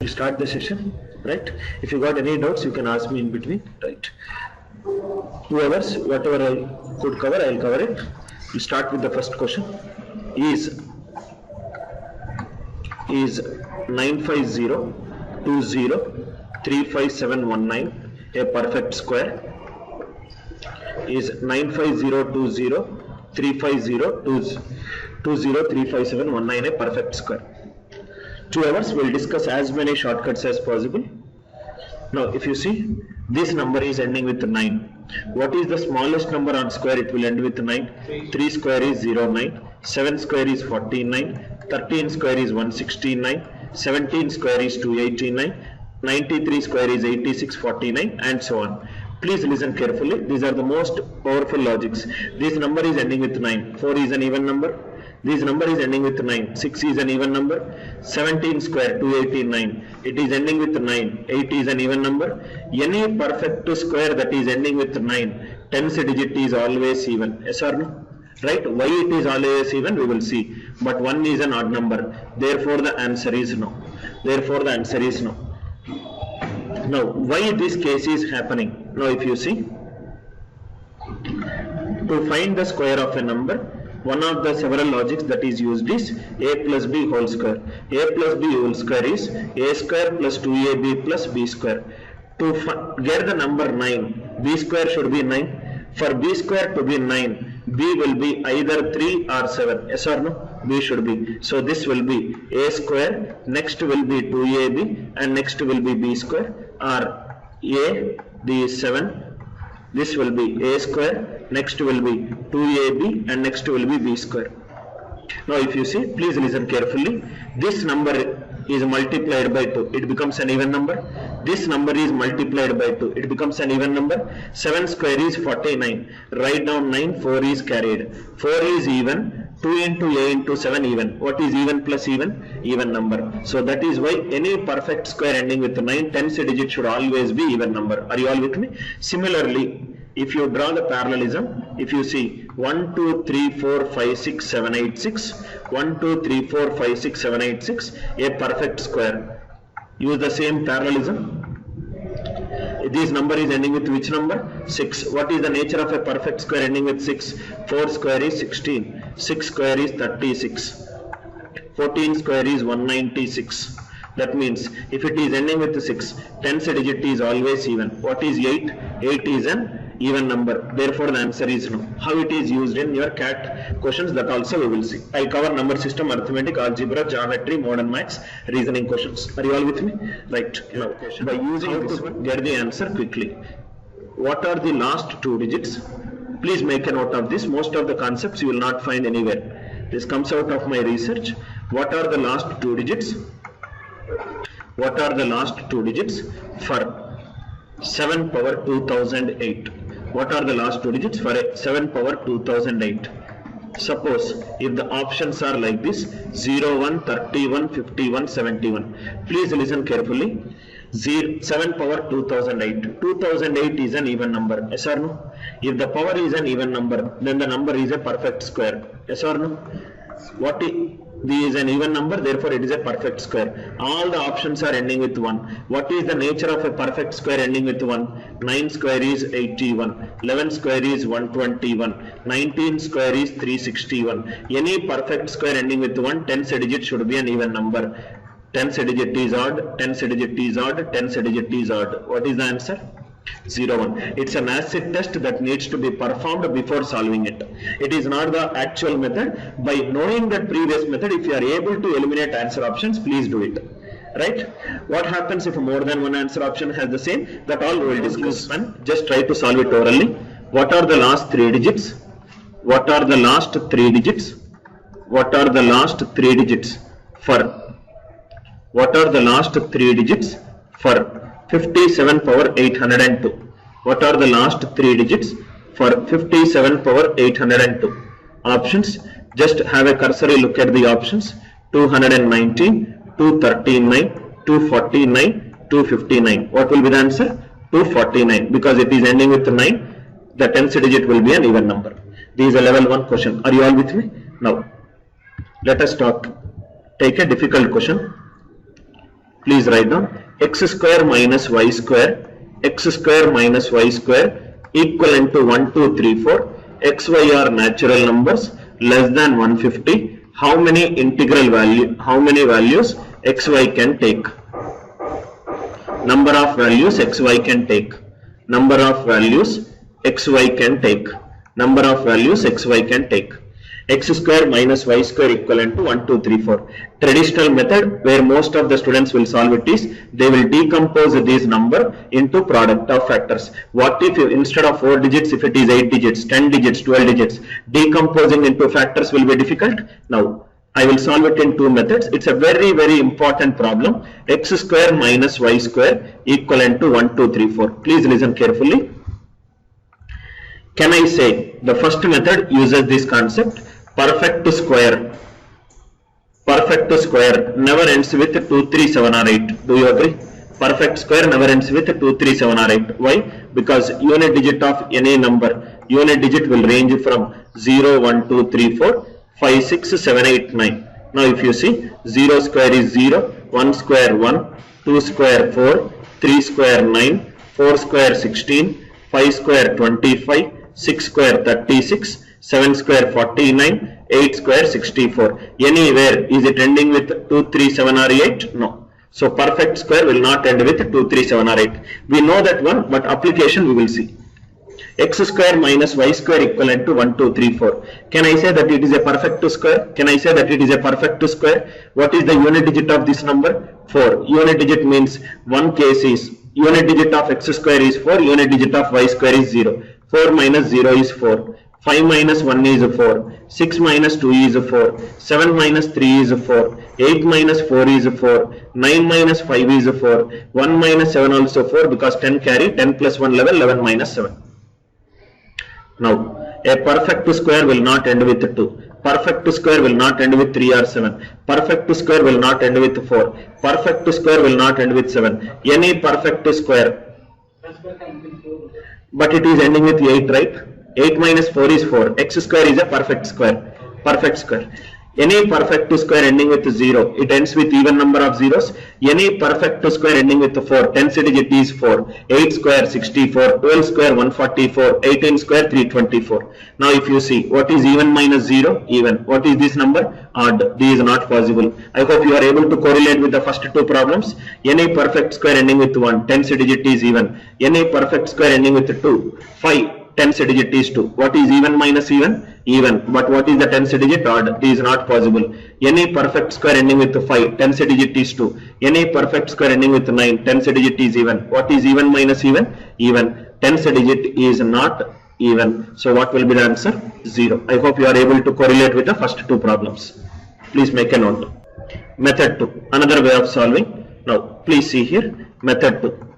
You start the session, right? If you got any doubts, you can ask me in between, right? 2 hours, whatever I could cover, I'll cover it. We start with the first question. Is 950203579 a perfect square? Is 950203579 a perfect square? 2 hours, we'll discuss as many shortcuts as possible. Now, if you see, this number is ending with 9. What is the smallest number on square? It will end with 9. 3 square is 09. 7 square is 49. 13 square is 169. 17 square is 289. 93 square is 8649, and so on. Please listen carefully. These are the most powerful logics. This number is ending with 9. 4 is an even number. This number is ending with 9. 6 is an even number. 17 square 289. It is ending with 9. 8 is an even number. Any perfect square that is ending with 9, 10th digit is always even. Yes or no? Right? Why it is always even, we will see. But 1 is an odd number. Therefore the answer is no. Therefore the answer is no. Now, why this case is happening? Now, if you see, to find the square of a number, one of the several logics that is used is a plus b whole square. A plus b whole square is a square plus 2ab plus b square. To get the number 9, b square should be 9. For b square to be 9, b will be either 3 or 7. Yes or no? B should be. So this will be a square, next will be 2ab, and next will be b square, or a, b is 7. This will be a square, next will be 2ab, and next will be b square. Now if you see, please listen carefully. This number is multiplied by 2, it becomes an even number. This number is multiplied by 2, it becomes an even number. 7 square is 49. Write down 9, 4 is carried. 4 is even. 2 into a into 7 even. What is even plus even? Even number. So that is why any perfect square ending with 9, 10th digit should always be even number. Are you all with me? Similarly, if you draw the parallelism, if you see 1, 2, 3, 4, 5, 6, 7, 8, 6, 1, 2, 3, 4, 5, 6, 7, 8, 6, a perfect square. Use the same parallelism. This number is ending with which number? 6. What is the nature of a perfect square ending with 6? 4 square is 16. 6 square is 36. 14 square is 196. That means if it is ending with 6, 10th digit is always even. What is 8? 8 is an even number. Therefore the answer is no. How it is used in your CLAT questions, that also we will see. I cover number system, arithmetic, algebra, geometry, modern maths, reasoning questions. Are you all with me? Right. Now, by using this one, get the answer quickly. What are the last 2 digits? Please make a note of this. Most of the concepts you will not find anywhere. This comes out of my research. What are the last 2 digits? What are the last 2 digits for 7 power 2008? What are the last 2 digits for 7 power 2008? Suppose if the options are like this: 01, 31, 51, 71. Please listen carefully. 7 power 2008. 2008 is an even number. Yes or no? If the power is an even number, then the number is a perfect square. Yes or no? What is an even number, therefore it is a perfect square. All the options are ending with 1. What is the nature of a perfect square ending with 1? 9 square is 81. 11 square is 121. 19 square is 361. Any perfect square ending with 1, 10th digit should be an even number. 10th digit is odd, 10th digit is odd, 10th digit is odd. What is the answer? 01. It's an acid test that needs to be performed before solving it. It is not the actual method. By knowing that previous method, if you are able to eliminate answer options, please do it. Right? What happens if more than one answer option has the same? That all we will discuss. And just try to solve it orally. What are the last 3 digits? What are the last 3 digits? What are the last 3 digits for? What are the last 3 digits for 57 power 802? What are the last 3 digits for 57 power 802? Options. Just have a cursory look at the options. 219, 239, 249, 259. What will be the answer? 249. Because it is ending with 9, the 10th digit will be an even number. This is a level 1 question. Are you all with me? Now, let us take a difficult question. Please write down x square minus y square, x square minus y square equivalent to 1, 2, 3, 4. X, y are natural numbers less than 150. How many integral value? How many values x, y can take? Number of values x, y can take. Number of values x, y can take. Number of values x, y can take. X square minus y square equivalent to 1, 2, 3, 4. Traditional method where most of the students will solve it is they will decompose this number into product of factors. What if you, instead of 4 digits, if it is 8 digits, 10 digits, 12 digits, decomposing into factors will be difficult? Now I will solve it in two methods. It's a very important problem. X square minus y square equivalent to 1, 2, 3, 4. Please listen carefully. Can I say the first method uses this concept? Perfect square. Perfect square never ends with 2, 3, 7 or 8. Do you agree? Perfect square never ends with 2, 3, 7 or 8. Why? Because unit digit of any number, unit digit will range from 0, 1, 2, 3, 4, 5, 6, 7, 8, 9. Now if you see, 0 square is 0, 1 square 1, 2 square 4, 3 square 9, 4 square 16, 5 square 25, 6 square 36, 7 square 49, 8 square 64. Anywhere is it ending with 2, 3, 7 or 8? No. So perfect square will not end with 2, 3, 7 or 8. We know that one, but application we will see. X square minus y square equivalent to 1, 2, 3, 4. Can I say that it is a perfect square? Can I say that it is a perfect square? What is the unit digit of this number? 4. Unit digit means one case is unit digit of x square is 4, unit digit of y square is 0. 4 minus 0 is 4. 5 minus 1 is 4. 6 minus 2 is 4. 7 minus 3 is 4. 8 minus 4 is 4. 9 minus 5 is 4. 1 minus 7 also 4 because 10 carry. 10 plus 1 11, 11 minus 7. Now, a perfect square will not end with 2. Perfect square will not end with 3 or 7. Perfect square will not end with 4. Perfect square will not end with 7. Any perfect square. But it is ending with 8, right? 8 minus 4 is 4. X square is a perfect square. Perfect square. Any perfect square ending with 0, it ends with even number of zeros. Any perfect square ending with 4, 10th digit is 4. 8 square 64, 12 square 144, 18 square 324. Now if you see, what is even minus 0? Even. What is this number? Odd. This is not possible. I hope you are able to correlate with the first two problems. Any perfect square ending with 1, 10th digit is even. Any perfect square ending with 2, 5, 10th digit is 2. What is even minus even? Even. But what is the 10th digit? Odd. This is not possible. Any perfect square ending with 5, 10th digit is 2. Any perfect square ending with 9, 10th digit is even. What is even minus even? Even. 10th digit is not even. So what will be the answer? 0. I hope you are able to correlate with the first two problems. Please make a note. Method 2. Another way of solving. Now please see here. Method 2.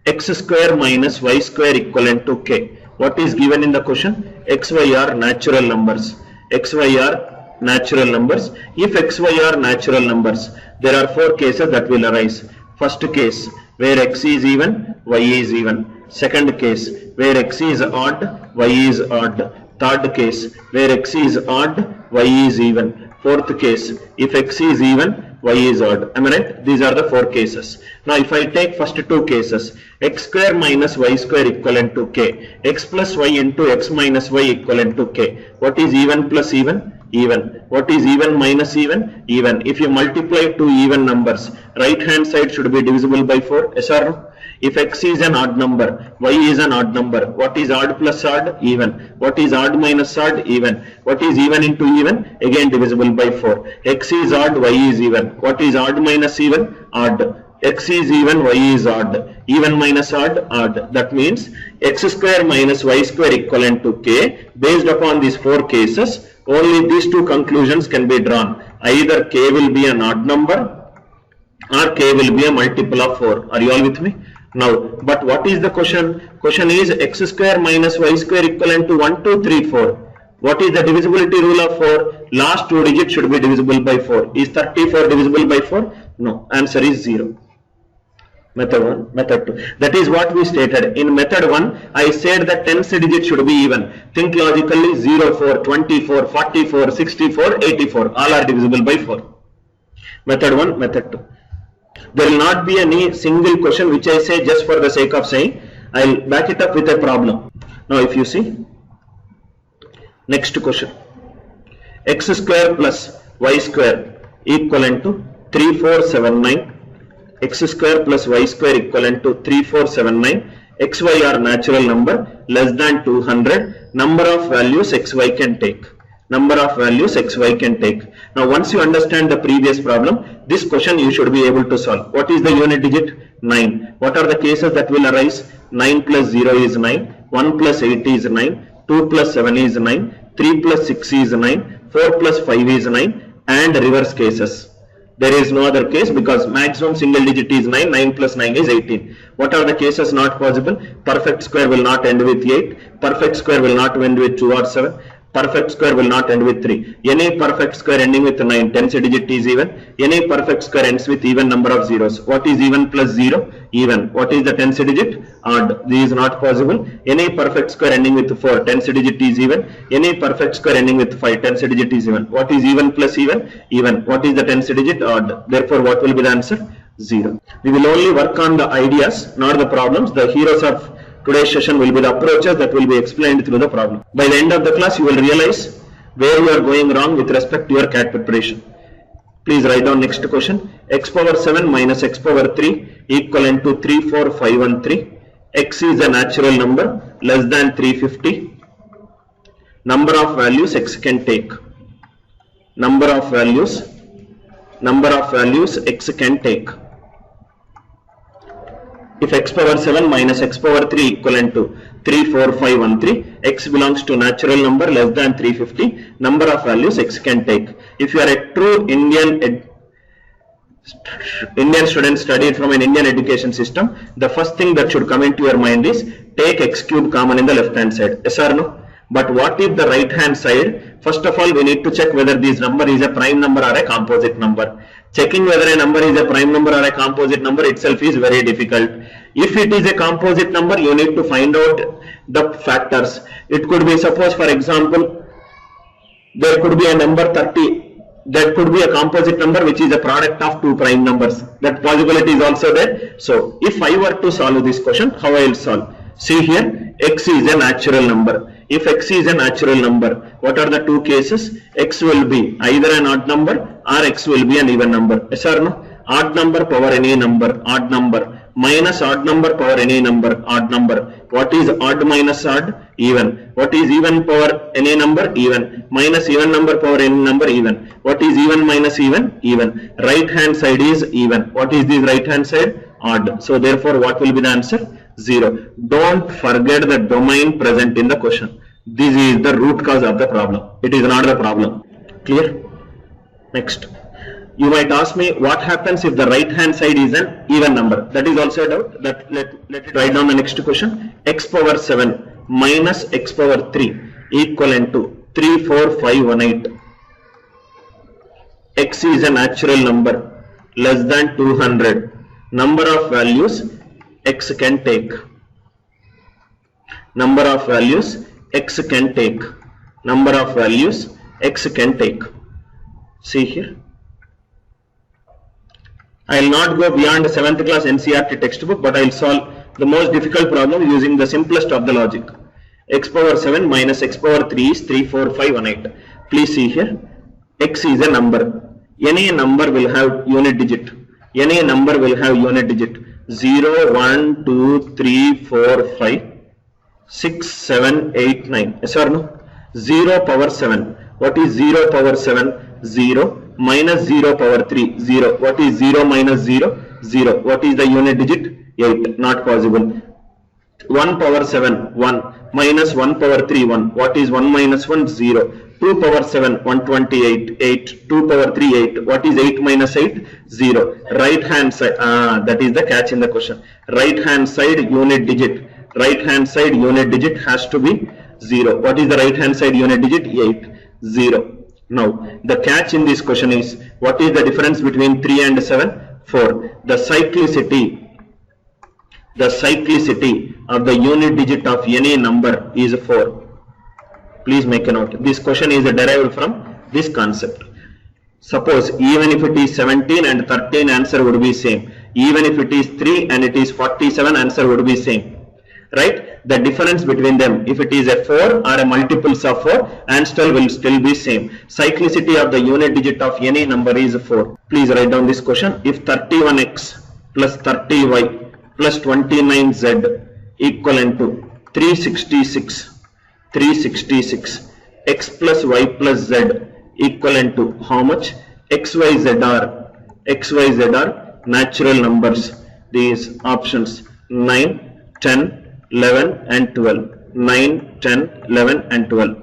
X square minus y square equivalent to k. What is given in the question? X, y are natural numbers. X, y are natural numbers. If x, y are natural numbers, there are 4 cases that will arise. First case, where x is even, y is even. Second case, where x is odd, y is odd. Third case, where x is odd, y is even. Fourth case, if x is even, y is odd. Am I right? These are the 4 cases. Now if I take first 2 cases, x square minus y square equivalent to k, x plus y into x minus y equivalent to k. What is even plus even? Even. What is even minus even? Even. If you multiply two even numbers, right hand side should be divisible by 4. Yes or no? If x is an odd number, y is an odd number. What is odd plus odd? Even. What is odd minus odd? Even. What is even into even? Again divisible by 4. X is odd, y is even. What is odd minus even? Odd. X is even, y is odd. Even minus odd, odd. That means x square minus y square equivalent to k. Based upon these 4 cases, only these 2 conclusions can be drawn. Either k will be an odd number or k will be a multiple of 4. Are you all with me? Now, but what is the question? Question is x square minus y square equivalent to 1, 2, 3, 4. What is the divisibility rule of 4? Last 2 digits should be divisible by 4. Is 34 divisible by 4? No. Answer is 0. Method 1, method 2. That is what we stated. In method 1, I said that 10th digit should be even. Think logically, 0, 4, 24, 44, 64, 84. All are divisible by 4. Method 1, method 2. There will not be any single question which I say just for the sake of saying. I will back it up with a problem. Now if you see, next question, x square plus y square equivalent to 3479, x square plus y square equivalent to 3479, xy are natural number less than 200, number of values xy can take. Number of values xy can take. Now once you understand the previous problem, this question you should be able to solve. What is the unit digit? 9. What are the cases that will arise? 9 plus 0 is 9, 1 plus 8 is 9, 2 plus 7 is 9, 3 plus 6 is 9, 4 plus 5 is 9, and reverse cases. There is no other case because maximum single digit is 9, 9 plus 9 is 18. What are the cases not possible? Perfect square will not end with 8, perfect square will not end with 2 or 7, perfect square will not end with 3. Any perfect square ending with 9, tens digit is even. Any perfect square ends with even number of zeros. What is even plus 0? Even. What is the tens digit? Odd. This is not possible. Any perfect square ending with 4, tens digit is even. Any perfect square ending with 5, tens digit is even. What is even plus even? Even. What is the tens digit? Odd. Therefore, what will be the answer? 0. We will only work on the ideas, not the problems. The heroes of today's session will be the approaches that will be explained through the problem. By the end of the class, you will realize where you are going wrong with respect to your CLAT preparation. Please write down next question. X power 7 minus x power 3 equivalent to 34513. X is a natural number less than 350. Number of values x can take. Number of values x can take. If x power 7 minus x power 3 equivalent to 34513, x belongs to natural number less than 350, number of values x can take. If you are a true Indian student studied from an Indian education system, the first thing that should come into your mind is take x cube common in the left hand side. Yes or no? But what if the right hand side? First of all, we need to check whether this number is a prime number or a composite number. Checking whether a number is a prime number or a composite number itself is very difficult. If it is a composite number, you need to find out the factors. It could be, suppose for example, there could be a number 30. That could be a composite number which is a product of two prime numbers. That possibility is also there. So if I were to solve this question, how I will solve? See here, x is a natural number. If x is a natural number, what are the two cases? X will be either an odd number or x will be an even number. Yes or no? Odd number power any number, odd number, minus odd number power any number, odd number. What is odd minus odd? Even. What is even power any number? Even. Minus even number power any number? Even. What is even minus even? Even. Right hand side is even. What is this right hand side? Odd. So therefore what will be the answer? 0. Don't forget the domain present in the question. This is the root cause of the problem. It is not the problem. Clear? Next. You might ask me, what happens if the right hand side is an even number? That is also a doubt. Let it write down the next question. X power 7 minus x power 3 equivalent to 34518. X is a natural number less than 200. Number of values x can take. Number of values x can take. Number of values x can take. See here. I will not go beyond the 7th class NCERT textbook, but I will solve the most difficult problem using the simplest of the logic. X power 7 minus x power 3 is 34518. Please see here. X is a number. Any number will have unit digit. Any number will have unit digit. 0, 1, 2, 3, 4, 5, 6, 7, 8, 9. Yes or no? 0 power 7. What is 0 power 7? 0. Minus 0 power 3. 0. What is 0 minus 0? 0. What is the unit digit? 8. Not possible. 1 power 7. 1. Minus 1 power 3. 1. What is 1 minus 1? 0. 2 power 7. 128. 8. 2 power 3. 8. What is 8 minus 8? 0. Right hand side. That is the catch in the question. Right hand side unit digit. Right hand side unit digit has to be 0. What is the right hand side unit digit? 8. 0. Now, the catch in this question is, what is the difference between 3 and 7? 4. The cyclicity of the unit digit of any number is 4. Please make a note. This question is derived from this concept. Suppose even if it is 17 and 13, answer would be same. Even if it is 3 and it is 47, answer would be same. Right? The difference between them, if it is a 4 or a multiples of 4, answer will still be same. Cyclicity of the unit digit of any number is 4. Please write down this question. If 31x plus 30y plus 29z equivalent to 366, x plus y plus z equivalent to how much? XYZ are natural numbers. These options 9, 10, 11 and 12. 9, 10, 11 and 12.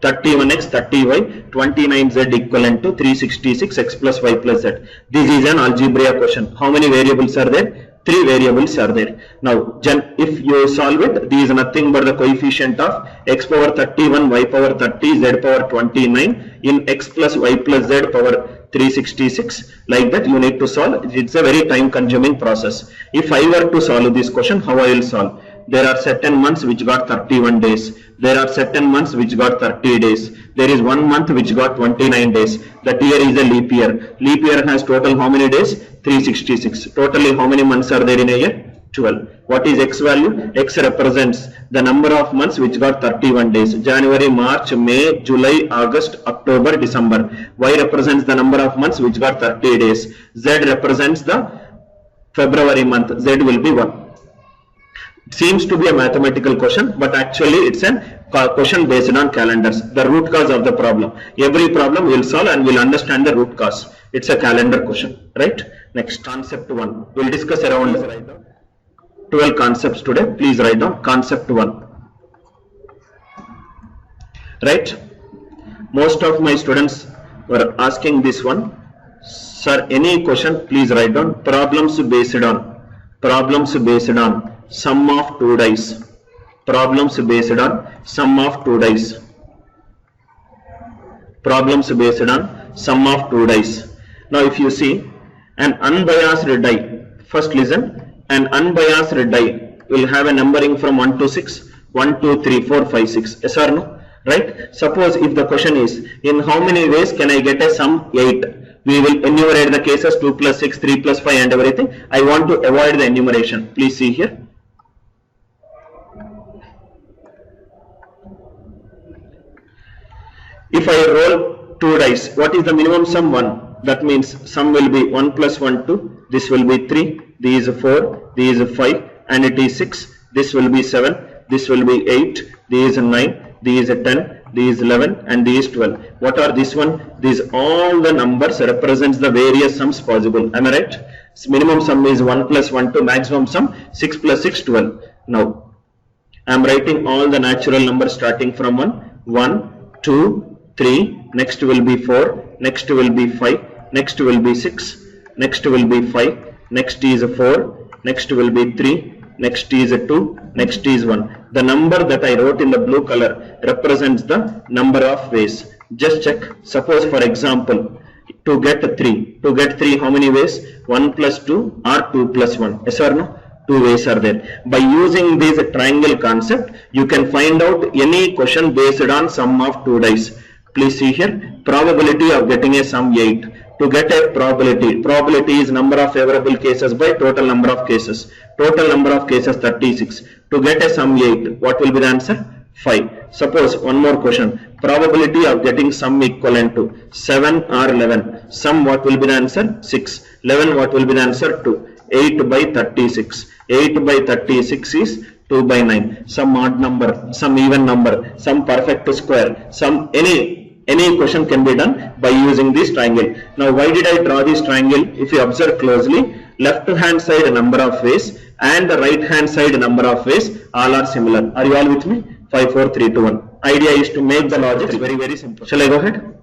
31x, 30y, 29z equivalent to 366 x plus y plus z. This is an algebra question. How many variables are there? 3 variables are there. Now, if you solve it, this is nothing but the coefficient of x power 31, y power 30, z power 29 in x plus y plus z power 366. Like that you need to solve. It's a very time consuming process. If I were to solve this question, how I will solve? There are certain months which got 31 days. There are certain months which got 30 days. There is one month which got 29 days. That year is a leap year. Leap year has total how many days? 366. Totally how many months are there in a year? 12. What is x value? X represents the number of months which got 31 days. January, March, May, July, August, October, December. Y represents the number of months which got 30 days. Z represents the February month. Z will be 1. Seems to be a mathematical question, but actually it's a question based on calendars. The root cause of the problem. Every problem we'll solve and we'll understand the root cause. It's a calendar question, right? Next, concept 1. We'll discuss around 12 concepts today. Please write down concept 1. Right? Most of my students were asking this one. Sir, any question, please write down. Problems based on sum of 2 dice. Problems based on sum of 2 dice. Problems based on sum of 2 dice. Now if you see an unbiased die, first listen, an unbiased die will have a numbering from 1 to 6, 1, 2, 3, 4, 5, 6. Yes or no? Right? Suppose if the question is, in how many ways can I get a sum 8? We will enumerate the cases 2 plus 6, 3 plus 5 and everything. I want to avoid the enumeration. Please see here. If I roll 2 dice, what is the minimum sum? 1. That means sum will be 1 plus 1, 2. This will be 3. This is 4. This is 5. And it is 6. This will be 7. This will be 8. This is 9. This is 10. This is 11. And this is 12. What are this one? These all the numbers represents the various sums possible. Am I right? Minimum sum is 1 plus 1, 2. Maximum sum 6 plus 6, 12. Now, I am writing all the natural numbers starting from 1. 1, 2, 3, next will be 4, next will be 5, next will be 6, next will be 5, next is 4, next will be 3, next is 2, next is 1. The number that I wrote in the blue color represents the number of ways. Just check. Suppose for example, to get 3 how many ways? 1 plus 2 or 2 plus 1. Yes or no? 2 ways are there. By using this triangle concept, you can find out any question based on sum of 2 dice. Please see here, probability of getting a sum 8. To get a probability is number of favorable cases by total number of cases. Total number of cases 36. To get a sum 8, what will be the answer? 5. Suppose one more question, probability of getting sum equivalent to 7 or 11. Sum, what will be the answer? 6. 11, what will be the answer? 2. 8 by 36. 8 by 36 is 2 by 9. Some odd number, some even number, some perfect square, some any question can be done by using this triangle. Now why did I draw this triangle? If you observe closely, left hand side number of ways and the right hand side number of ways all are similar. Are you all with me? 5, 4, 3, 2, 1. Idea is to make the logic very simple. Shall I go ahead?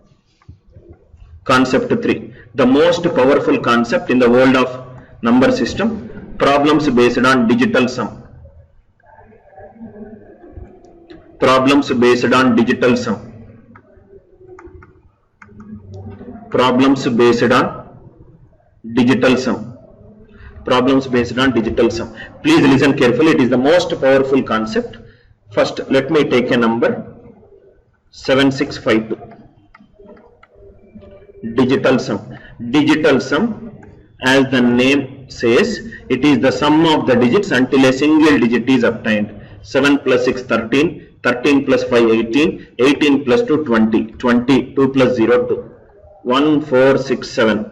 Concept 3. The most powerful concept in the world of number system. Problems based on digital sum. Problems based on digital sum. Problems based on digital sum. Problems based on digital sum. Please listen carefully. It is the most powerful concept. First, let me take a number 7652. Digital sum. Digital sum, as the name says, it is the sum of the digits until a single digit is obtained. 7 plus 6, 13. 13 plus 5, 18. 18 plus 2, 20. 20. 2 plus 0, 2. 1, 4, 6, 7.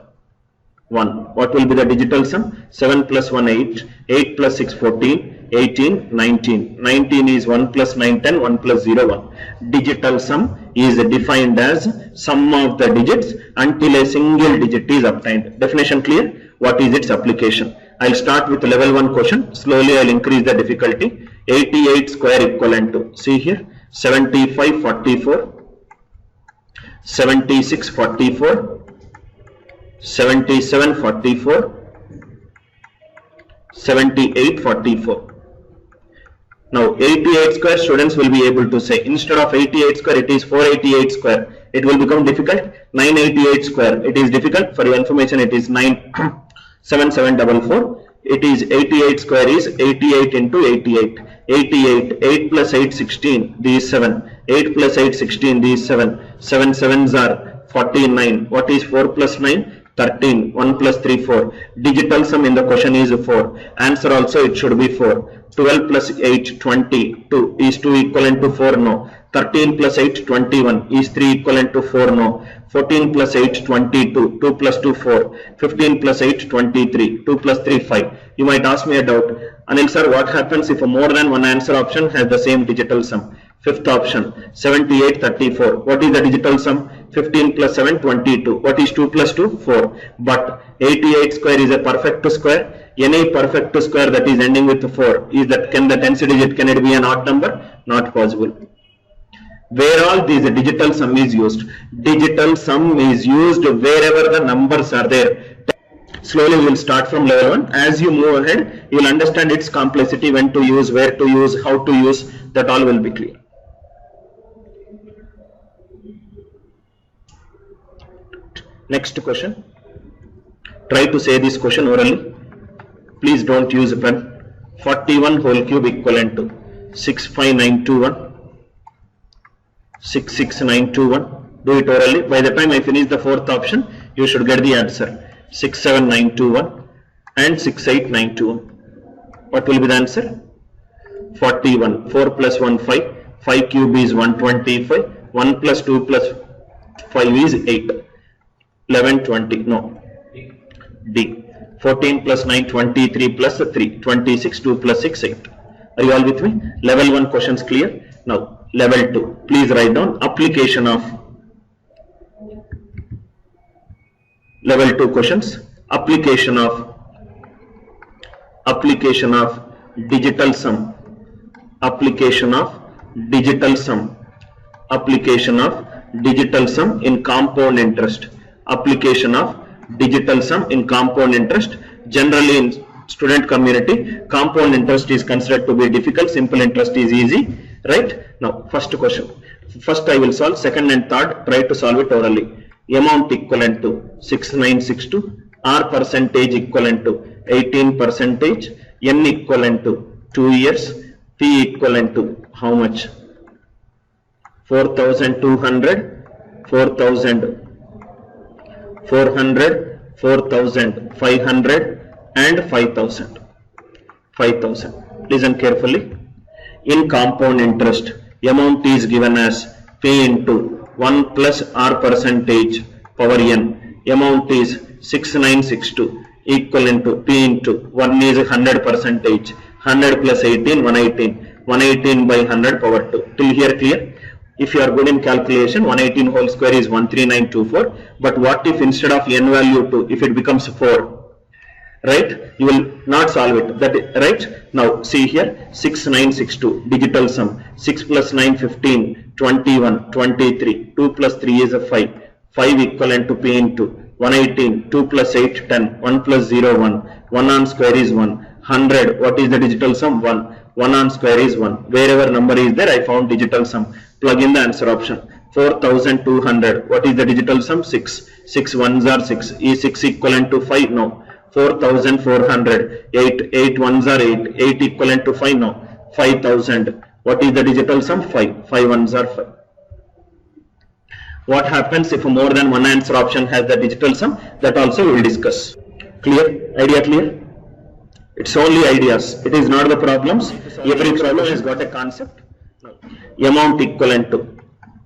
1. What will be the digital sum? 7 plus 1, 8. 8 plus 6, 14. 18, 19. 19 is 1 plus 9, 10. 1 plus 0, 1. Digital sum is defined as sum of the digits until a single digit is obtained. Definition clear? What is its application? I'll start with level 1 question. Slowly I'll increase the difficulty. 88 square equivalent to, see here, 75, 44. 76, 44. 77, 44. 78, 44. Now 88 square, students will be able to say, instead of 88 square it is 488 square. It will become difficult. 988 square, it is difficult. For your information, it is 97744. It is 88 square is 88 into 88. 88, 8 plus 8, 16, these 7. 8 plus 8, 16, these 7. 7 sevens are 49. What is 4 plus 9? 13. 1 plus 3, 4. Digital sum in the question is 4. Answer also it should be 4. 12 plus 8, 20. 2. Is 2 equivalent to 4? No. 13 plus 8, 21. Is 3 equivalent to 4? No. 14 plus 8, 22. 2 plus 2, 4. 15 plus 8, 23. 2 plus 3, 5. You might ask me a doubt. Anil sir, what happens if more than one answer option has the same digital sum? Fifth option, 78, 34. What is the digital sum? 15 plus 7, 22. What is 2 plus 2? 4. But 88 square is a perfect square. Any perfect square that is ending with 4, is that, can the tens digit, can it be an odd number? Not possible. Where all these digital sum is used? Digital sum is used wherever the numbers are there. Slowly we will start from level 1. As you move ahead, you will understand its complexity, when to use, where to use, how to use, that all will be clear. Next question. Try to say this question orally. Please don't use a pen. 41 whole cube equivalent to 65921. 66921. Do it orally. By the time I finish the fourth option, you should get the answer. 67921 and 68921. What will be the answer? 41. 4 plus 1, 5. 5 cube is 125. 1 plus 2 plus 5 is 8. 11, 20. No. D. 14 plus 9, 23 plus 3. 26. 2 plus 6, 8. Are you all with me? Level 1 questions clear. Now, level 2. Please write down application of level 2 questions. Application of digital sum. Application of digital sum. Application of digital sum in compound interest. Application of digital sum in compound interest. Generally in student community, compound interest is considered to be difficult, simple interest is easy, right? Now, first question. First I will solve, second and third try to solve it orally. Amount equivalent to 6962, R percentage equivalent to 18%, N equivalent to 2 years, P equivalent to how much? 4,200, 4,400, 4,500 and 5,000. 5,000. Listen carefully. In compound interest, amount is given as P into 1 plus R percentage power N. Amount is 6962 equivalent to P into 1 is 100%. 100 plus 18, 118. 118 by 100 power 2. Till here clear? If you are good in calculation, 118 whole square is 13924. But what if instead of N value 2, if it becomes 4? Right? You will not solve it. That is, right? Now see here, 6962 digital sum. 6 plus 9, 15, 21, 23. 2 plus 3 is a 5. 5 equivalent to P into 118. 2 plus 8, 10. 1 plus 0, 1. 1 on square is 1. 100. What is the digital sum? 1. 1 on square is 1. Wherever number is there, I found digital sum. Plug in the answer option. 4,200. What is the digital sum? 6. 6 ones are 6. Is 6 equivalent to 5? No. 4,400. 8. 8 ones are 8. 8 equivalent to 5? No. 5,000. What is the digital sum? 5. 5 ones are 5. What happens if more than one answer option has the digital sum? That also we will discuss. Clear? Idea clear? It's only ideas. It is not the problems. Every problem has got a concept. Amount equivalent to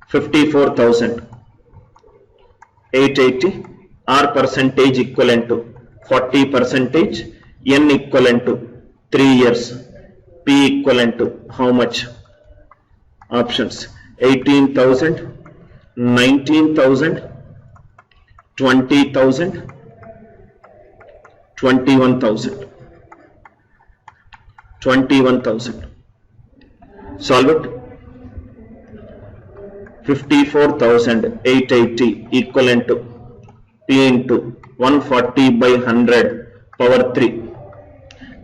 54,880. R percentage equivalent to 40%. N equivalent to 3 years. P equivalent to how much? Options 18,000, 19,000, 20,000, 21,000. 21,000. Solve it. 54,880 equivalent to P into 140 by 100 power 3.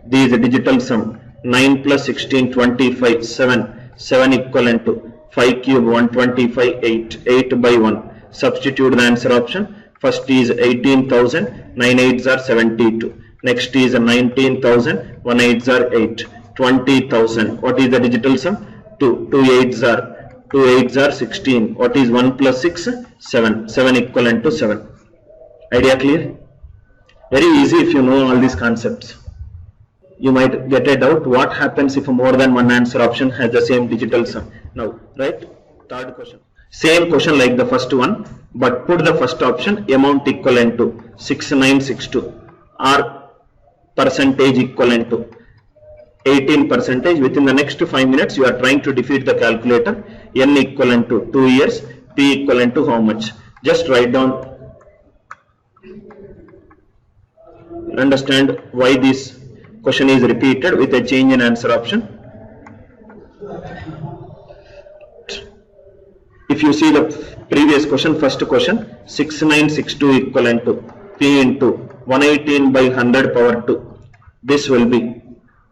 These digital sum 9 plus 16, 25, 7. 7 equivalent to 5 cube 125, 8. 8 by 1. Substitute the answer option. First is 18,000, 9 8s are 72. Next is 19,000, 1 8s are 8. 20,000. What is the digital sum? 2. 2 8s are 16. What is 1 plus 6? 7. 7 equivalent to 7. Idea clear? Very easy if you know all these concepts. You might get a doubt, what happens if more than one answer option has the same digital sum? Now, right? Third question. Same question like the first one, but put the first option amount equivalent to 6962. R percentage equivalent to 18%. Within the next 5 minutes, you are trying to defeat the calculator. N equivalent to 2 years. P equivalent to how much? Just write down. Understand why this question is repeated with a change in answer option. If you see the previous question, first question, 6962 equivalent to P into 118 by 100 power 2. This will be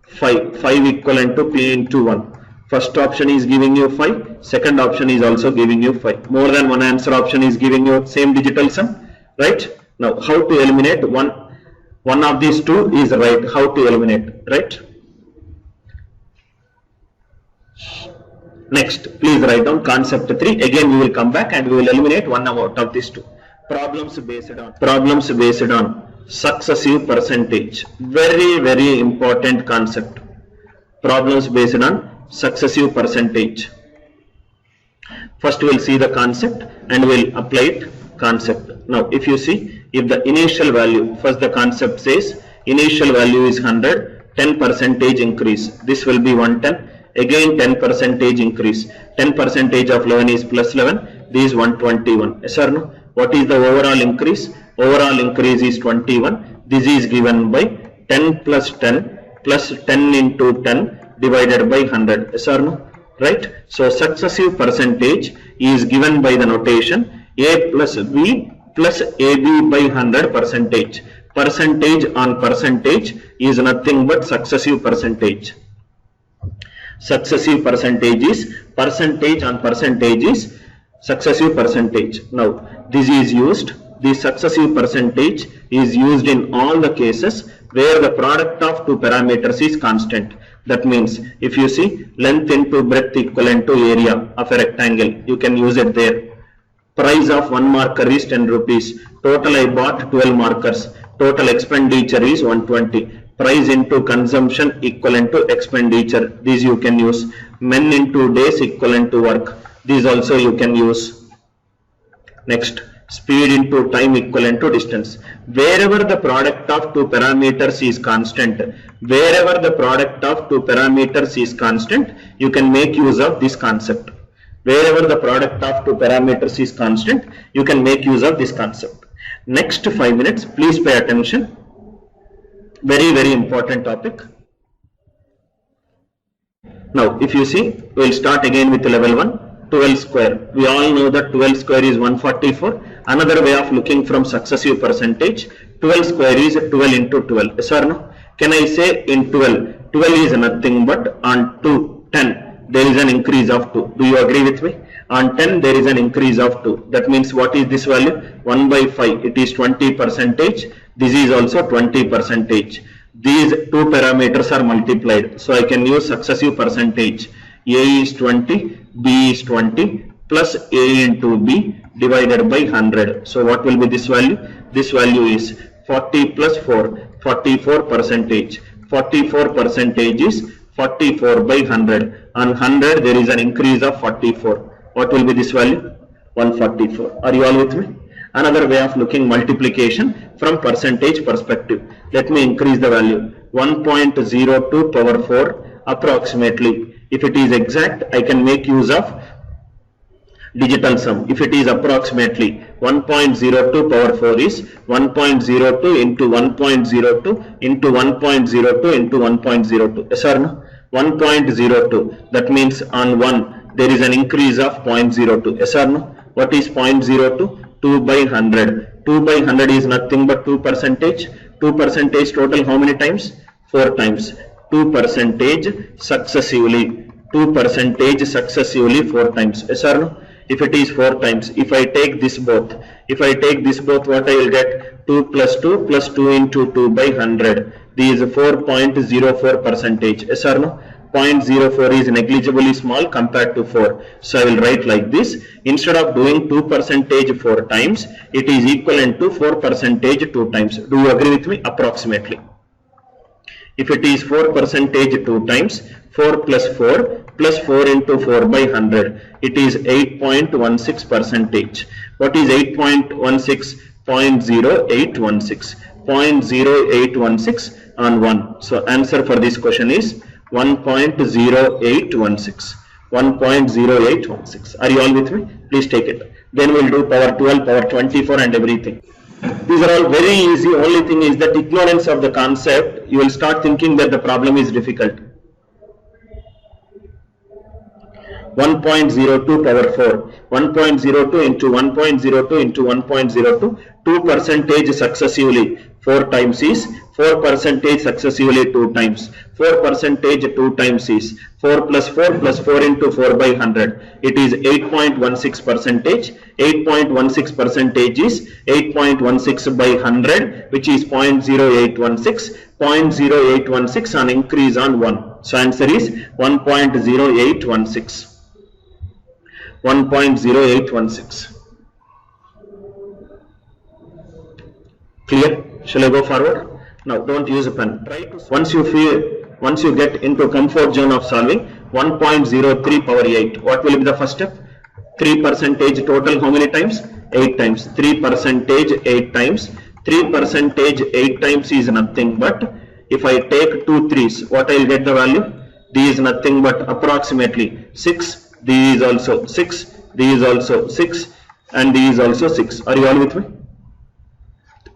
5. 5 equivalent to P into 1. First option is giving you 5. Second option is also giving you 5. More than one answer option is giving you same digital sum. Right? Now, how to eliminate one? One of these two is right. How to eliminate? Right? Next, please write down concept 3. Again, we will come back and we will eliminate one out of these two. Problems based on successive percentage. Very, very important concept. Problems based on successive percentage. First, we will see the concept and we will apply it. Concept. Now, if you see, if the initial value, first the concept says initial value is 100, 10% increase. This will be 110. Again 10% increase. 10% of 11 is plus 11. This is 121. Yes or no? What is the overall increase? Overall increase is 21. This is given by 10 plus 10 plus 10 into 10 divided by 100. Yes or no? Right? So successive percentage is given by the notation A plus B plus AB by 100 percentage. Percentage on percentage is nothing but successive percentage. Successive percentage is percentage on percentage is successive percentage. Now, this is used. This successive percentage is used in all the cases where the product of two parameters is constant. That means if you see length into breadth equivalent to area of a rectangle, you can use it there. Price of one marker is 10 rupees. Total I bought 12 markers. Total expenditure is 120. Price into consumption equivalent to expenditure. These you can use. Men into days equivalent to work. These also you can use. Next, speed into time equivalent to distance. Wherever the product of two parameters is constant, you can make use of this concept. Wherever the product of two parameters is constant, you can make use of this concept. Next 5 minutes, please pay attention. Very, very important topic. Now, if you see, we will start again with level 1, 12 square. We all know that 12 square is 144. Another way of looking from successive percentage, 12 square is 12 into 12. Yes or no? Can I say in 12? 12 is nothing but on 2, 10. There is an increase of 2. Do you agree with me? On 10 there is an increase of 2. That means what is this value? 1 by 5. It is 20%. This is also 20%. These two parameters are multiplied. So I can use successive percentage. A is 20, B is 20, plus A into B divided by 100. So what will be this value? This value is 40 plus 4, 44 percentage. 44 percentage is 44 by 100. On 100 there is an increase of 44. What will be this value? 144. Are you all with me? Another way of looking multiplication from percentage perspective. Let me increase the value. 1.02 power 4 approximately. If it is exact, I can make use of digital sum. If it is approximately 1.02 power 4 is 1.02 into 1.02 into 1.02 into 1.02. Yes or no? 1.02. That means on 1 there is an increase of 0.02. Yes or no? What is 0.02? 2 by 100. 2 by 100 is nothing but 2 percentage. 2 percentage total how many times? 4 times. 2 percentage successively. 2 percentage successively 4 times. Yes or no? If it is 4 times, if I take this both, what I will get? 2 plus 2 plus 2 into 2 by 100. This is 4.04 percentage. Yes or no? 0.04 is negligibly small compared to 4. So I will write like this. Instead of doing 2 percentage 4 times, it is equivalent to 4 percentage 2 times. Do you agree with me? Approximately. If it is 4 percentage 2 times, 4 plus 4 plus 4 into 4 by 100, it is 8.16 percentage. What is 8.16? 0.0816. 0.0816 on 1. So answer for this question is 1.0816. 1.0816. Are you all with me? Please take it. Then we'll do power 12, power 24 and everything. These are all very easy. Only thing is that ignorance of the concept, you will start thinking that the problem is difficult. 1.02 power 4. 1.02 into 1.02 into 1.02. 2 percentage successively 4 times is 4 percentage successively 2 times. 4 percentage 2 times is 4 plus 4 plus 4 into 4 by 100. It is 8.16 percentage. 8.16 percentage is 8.16 by 100, which is 0.0816. 0.0816 on increase on 1. So answer is 1.0816. 1.0816. Clear? Shall I go forward? Now don't use a pen. Try to, once you get into comfort zone of solving 1.03 power 8, what will be the first step? 3 percentage total how many times? 8 times. 3 percentage 8 times. 3 percentage 8 times is nothing but, if I take 2 3s, what I will get the value? This is nothing but approximately 6. This is also 6. This is also 6. And this is also 6. Are you all with me?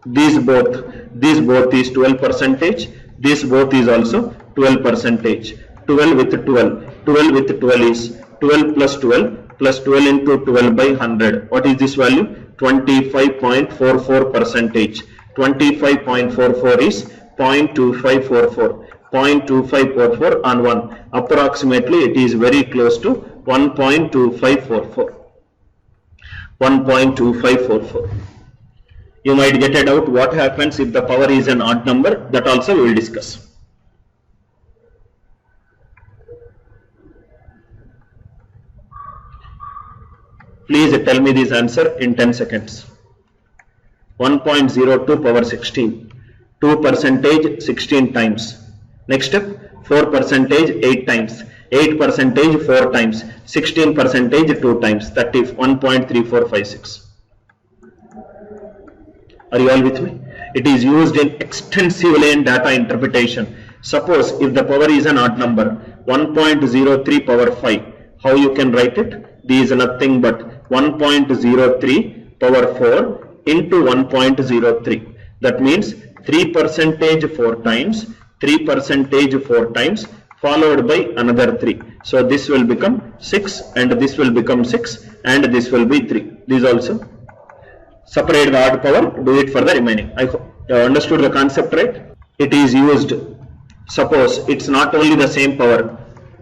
These both is 12 percentage. This both is also 12 percentage. 12 with 12. 12 with 12 is 12 plus 12 plus 12 into 12 by 100. What is this value? 25.44 percentage. 25.44 is 0.2544. 0.2544 on 1. Approximately it is very close to 1.2544. 1.2544. You might get a doubt what happens if the power is an odd number. That also we will discuss. Please tell me this answer in 10 seconds. 1.02 power 16. 2 percentage 16 times. Next step, 4 percentage 8 times. 8 percentage 4 times. 16 percentage 2 times. That is 1.3456. Are you all with me? It is used in extensively in data interpretation. Suppose if the power is an odd number, 1.03 power 5, how you can write it? This is nothing but 1.03 power 4 into 1.03. That means 3 percentage 4 times, 3 percentage 4 times, followed by another 3. So this will become 6 and this will become 6 and this will be 3. This also. Separate the odd power, do it for the remaining. I hope you understood the concept, right? It is used, suppose it's not only the same power,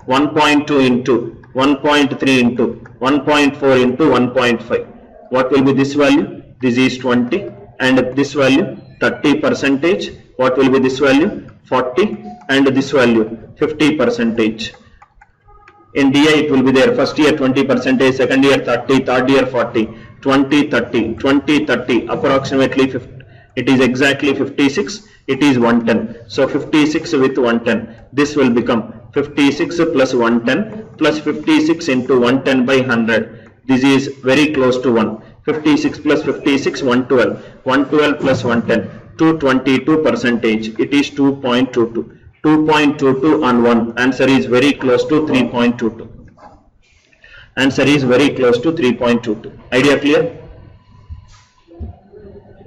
1.2 into 1.3 into 1.4 into 1.5. What will be this value? This is 20 and this value 30 percentage. What will be this value? 40 and this value 50 percentage. In DI it will be there, first year 20%, second year 30, third year 40, 20, 30, 20, 30, approximately 50. It is exactly 56, it is 110. So 56 with 110, this will become 56 plus 110 plus 56 into 110 by 100. This is very close to 1. 56 plus 56, 112. 112 plus 110, 222%. It is 2.22. 2.22 on 1. Answer is very close to 3.22. Answer is very close to 3.22. Idea clear?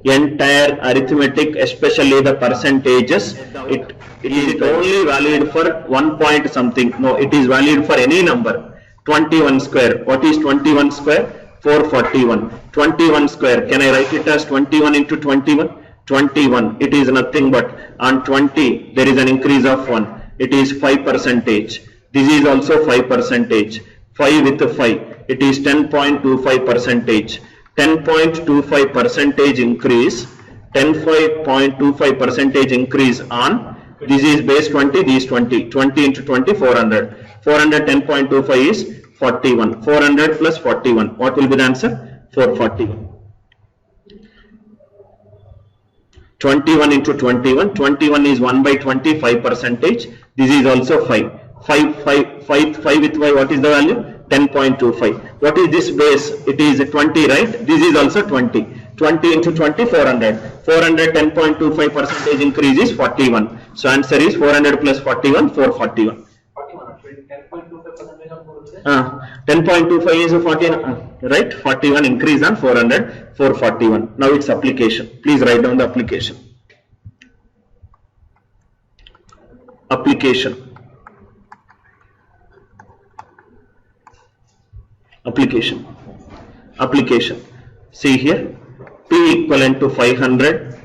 Entire arithmetic, especially the percentages, it is only valid for 1 point something. No, it is valid for any number. 21 square. What is 21 square? 441. 21 square. Can I write it as 21 into 21? 21. It is nothing but on 20 there is an increase of 1. It is 5%. This is also 5%. 5 with 5. It is 10.25%. 10.25% increase, 10.25% increase on, this is base 20, this 20, 20 into 20, 400. 400, 10.25 is 41. 400 plus 41. What will be the answer? 441. 21 into 21. 21 is 1 by 20, 5%. This is also 5. 5 with 5. What is the value? 10.25. What is this base? It is 20, right? This is also 20. 20 into 20, 400. 400, 10.25% increase is 41. So answer is 400 plus 41, 441. 10.25 is 14, right? 41 increase on 400, 441. Now its application. Please write down the application. Application. See here, P equivalent to 500,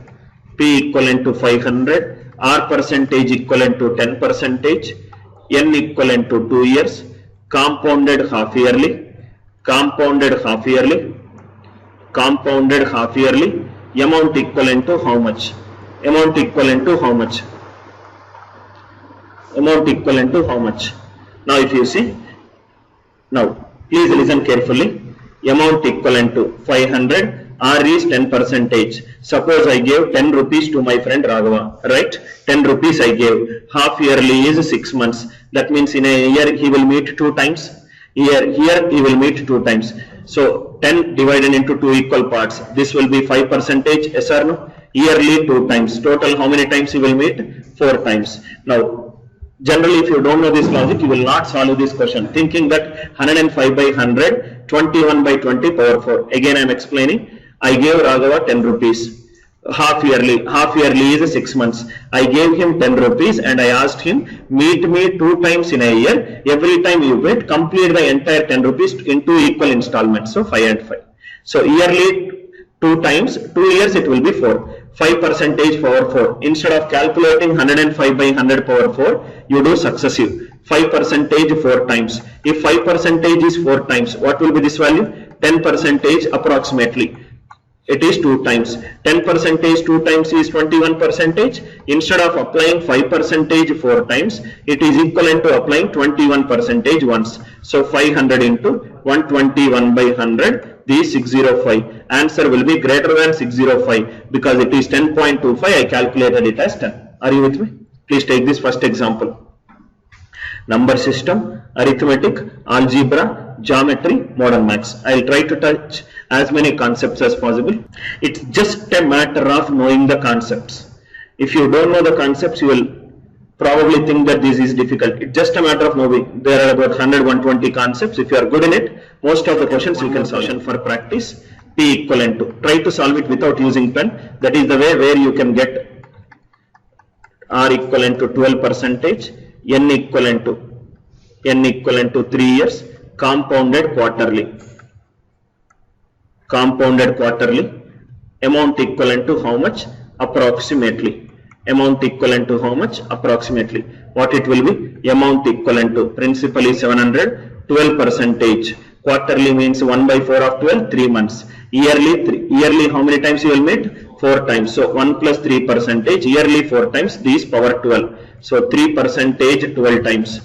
P equivalent to 500, R percentage equivalent to 10%, N equivalent to 2 years, compounded half yearly, amount equivalent to how much? Amount equivalent to how much? Now if you see, now please listen carefully. Amount equivalent to 500, R is 10%. Suppose I gave 10 rupees to my friend Raghava, right? 10 rupees I gave. Half yearly is 6 months. That means in a year he will meet 2 times. Here he will meet 2 times. So 10 divided into 2 equal parts. This will be 5%. Yes or no? Yearly 2 times. Total how many times he will meet? 4 times. Now, generally, if you don't know this logic, you will not solve this question, thinking that 105 by 100, 21 by 20 power 4. Again, I am explaining. I gave Raghava 10 rupees. Half yearly is 6 months. I gave him 10 rupees and I asked him, meet me 2 times in a year. Every time you meet, complete the entire 10 rupees in 2 equal installments. So 5 and 5. So yearly 2 times, 2 years it will be 4. 5% power 4. Instead of calculating 105 by 100 power 4, you do successive. 5% 4 times. If 5% is 4 times, what will be this value? 10% approximately. It is 2 times. 10% 2 times is 21%. Instead of applying 5% 4 times, it is equivalent to applying 21% once. So 500 into 121 by 100. This 605. Answer will be greater than 605 because it is 10.25. I calculated it as 10. Are you with me? Please take this first example. Number system, arithmetic, algebra, geometry, modern maths. I will try to touch as many concepts as possible. It's just a matter of knowing the concepts. If you don't know the concepts, you will probably think that this is difficult. It's just a matter of knowing. There are about 100-120 concepts. If you are good in it, most of the questions you can solve. For practice, P equivalent to. Try to solve it without using pen. That is the way where you can get R equivalent to 12%, N equivalent to 3 years, compounded quarterly. Amount equivalent to how much? Approximately. Amount equivalent to how much? Approximately. What it will be? Amount equivalent to principal is 700, 12%. Quarterly means 1 by 4 of 12, 3 months. Yearly how many times you will meet? 4 times. So 1 plus 3%. Yearly 4 times. This power 12. So 3% 12 times.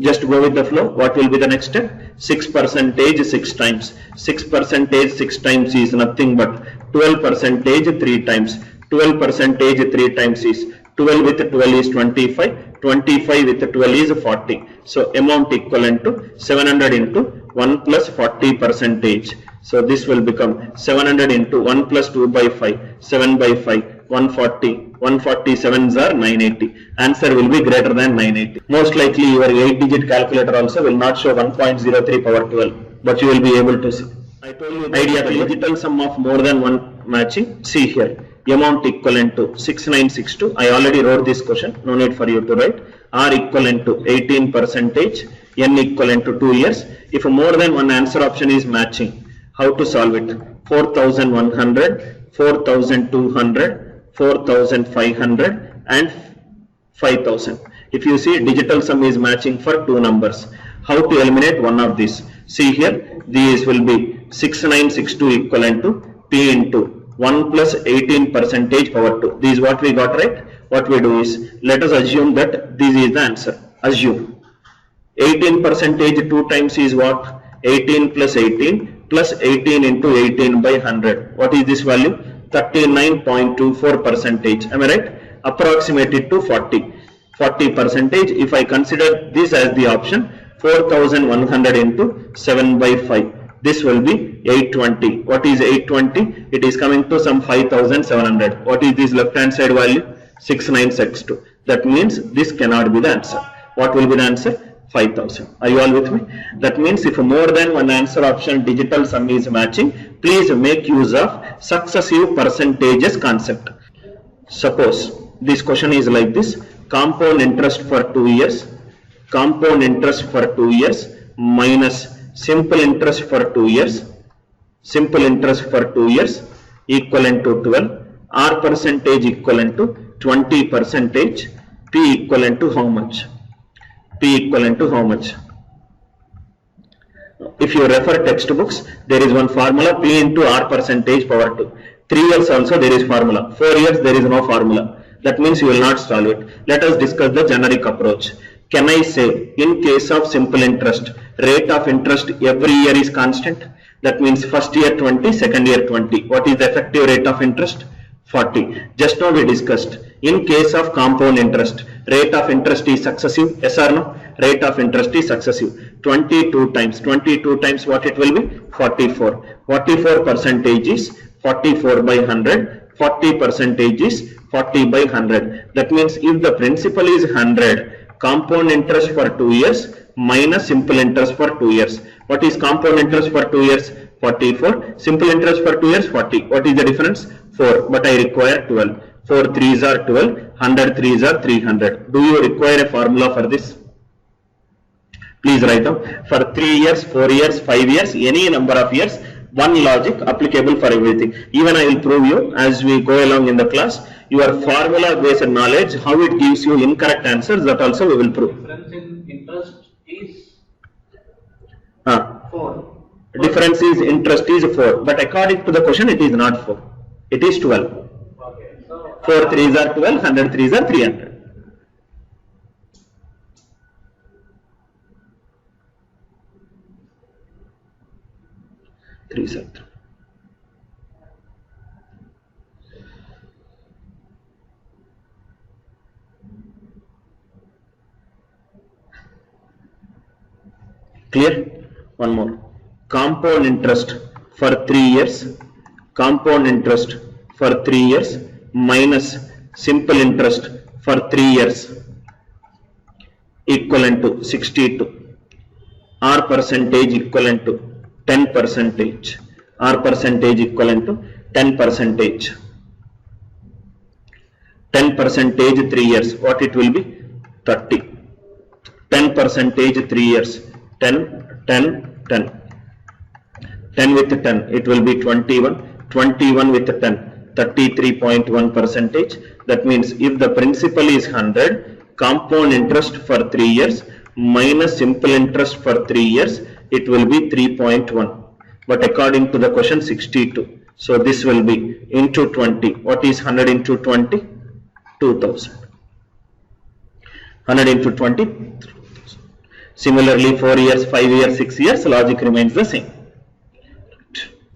Just go with the flow. What will be the next step? 6% 6 times. 6% 6 times is nothing but 12% 3 times. 12% 3 times is 12 with 12 is 25. 25 with 12 is 40. So amount equivalent to 700 into 1 plus 40%. So this will become 700 into 1 plus 2 by 5. 7 by 5. 140. 147s are 980. Answer will be greater than 980. Most likely your 8-digit calculator also will not show 1.03 power 12, but you will be able to see. I told you the idea, the digital sum of more than one matching. See here, amount equivalent to 6962. I already wrote this question, no need for you to write. R equivalent to 18%, N equivalent to 2 years. If more than one answer option is matching, how to solve it? 4100, 4200, 4500 and 5000. If you see digital sum is matching for two numbers, how to eliminate one of these? See here, these will be 6962 equivalent to P into 1 plus 18% power 2. This is what we got, right? What we do is, let us assume that this is the answer. Assume 18% 2 times is what? 18 plus 18 plus 18 into 18 by 100. What is this value? 39.24%. Am I right? Approximate it to 40%. If I consider this as the option, 4100 into 7 by 5. This will be 820. What is 820? It is coming to some 5700. What is this left hand side value? 6962. That means this cannot be the answer. What will be the answer? 5000. Are you all with me? That means if more than one answer option digital sum is matching, please make use of successive percentages concept. Suppose this question is like this: compound interest for 2 years, compound interest for 2 years minus simple interest for 2 years, simple interest for 2 years equivalent to 12, R percentage equivalent to 20%, P equivalent to how much? P equivalent to how much? If you refer textbooks, there is one formula, P into R percentage power 2. 3 years also there is formula. 4 years there is no formula. That means you will not solve it. Let us discuss the generic approach. Can I say in case of simple interest, rate of interest every year is constant? That means first year 20, second year 20. What is the effective rate of interest? 40. Just now we discussed. In case of compound interest, rate of interest is successive. Yes or no? Rate of interest is successive. 22 times. 22 times what it will be? 44. 44% is 44 by 100. 40% is 40 by 100. That means if the principal is 100, compound interest for 2 years minus simple interest for 2 years. What is compound interest for 2 years? 44. Simple interest for 2 years? 40. What is the difference? 4. But I require 12. 4 3s are 12. 100 3s are 300. Do you require a formula for this? Please write down. For 3 years, 4 years, 5 years, any number of years, one logic applicable for everything. Even I will prove you as we go along in the class. Your formula based knowledge, how it gives you incorrect answers, that also we will prove. Difference in interest is 4. Difference is interest is 4, but according to the question it is not 4. It is 12. okay. So 4 3s are 12, 100 3s are 300. Clear? One more. Compound interest for 3 years, compound interest for 3 years minus simple interest for 3 years equivalent to 62. R percentage equivalent to 10%. R percentage equivalent to 10%. 10% 3 years. What it will be? 30. 10% 3 years. 10, 10, 10. 10 with 10. It will be 21. 21 with 10. 33.1%. That means if the principal is 100, compound interest for 3 years minus simple interest for 3 years, it will be 3.1. But according to the question 62. So this will be into 20. What is 100 into 20? 2000. 100 into 20? Similarly, 4 years, 5 years, 6 years, logic remains the same.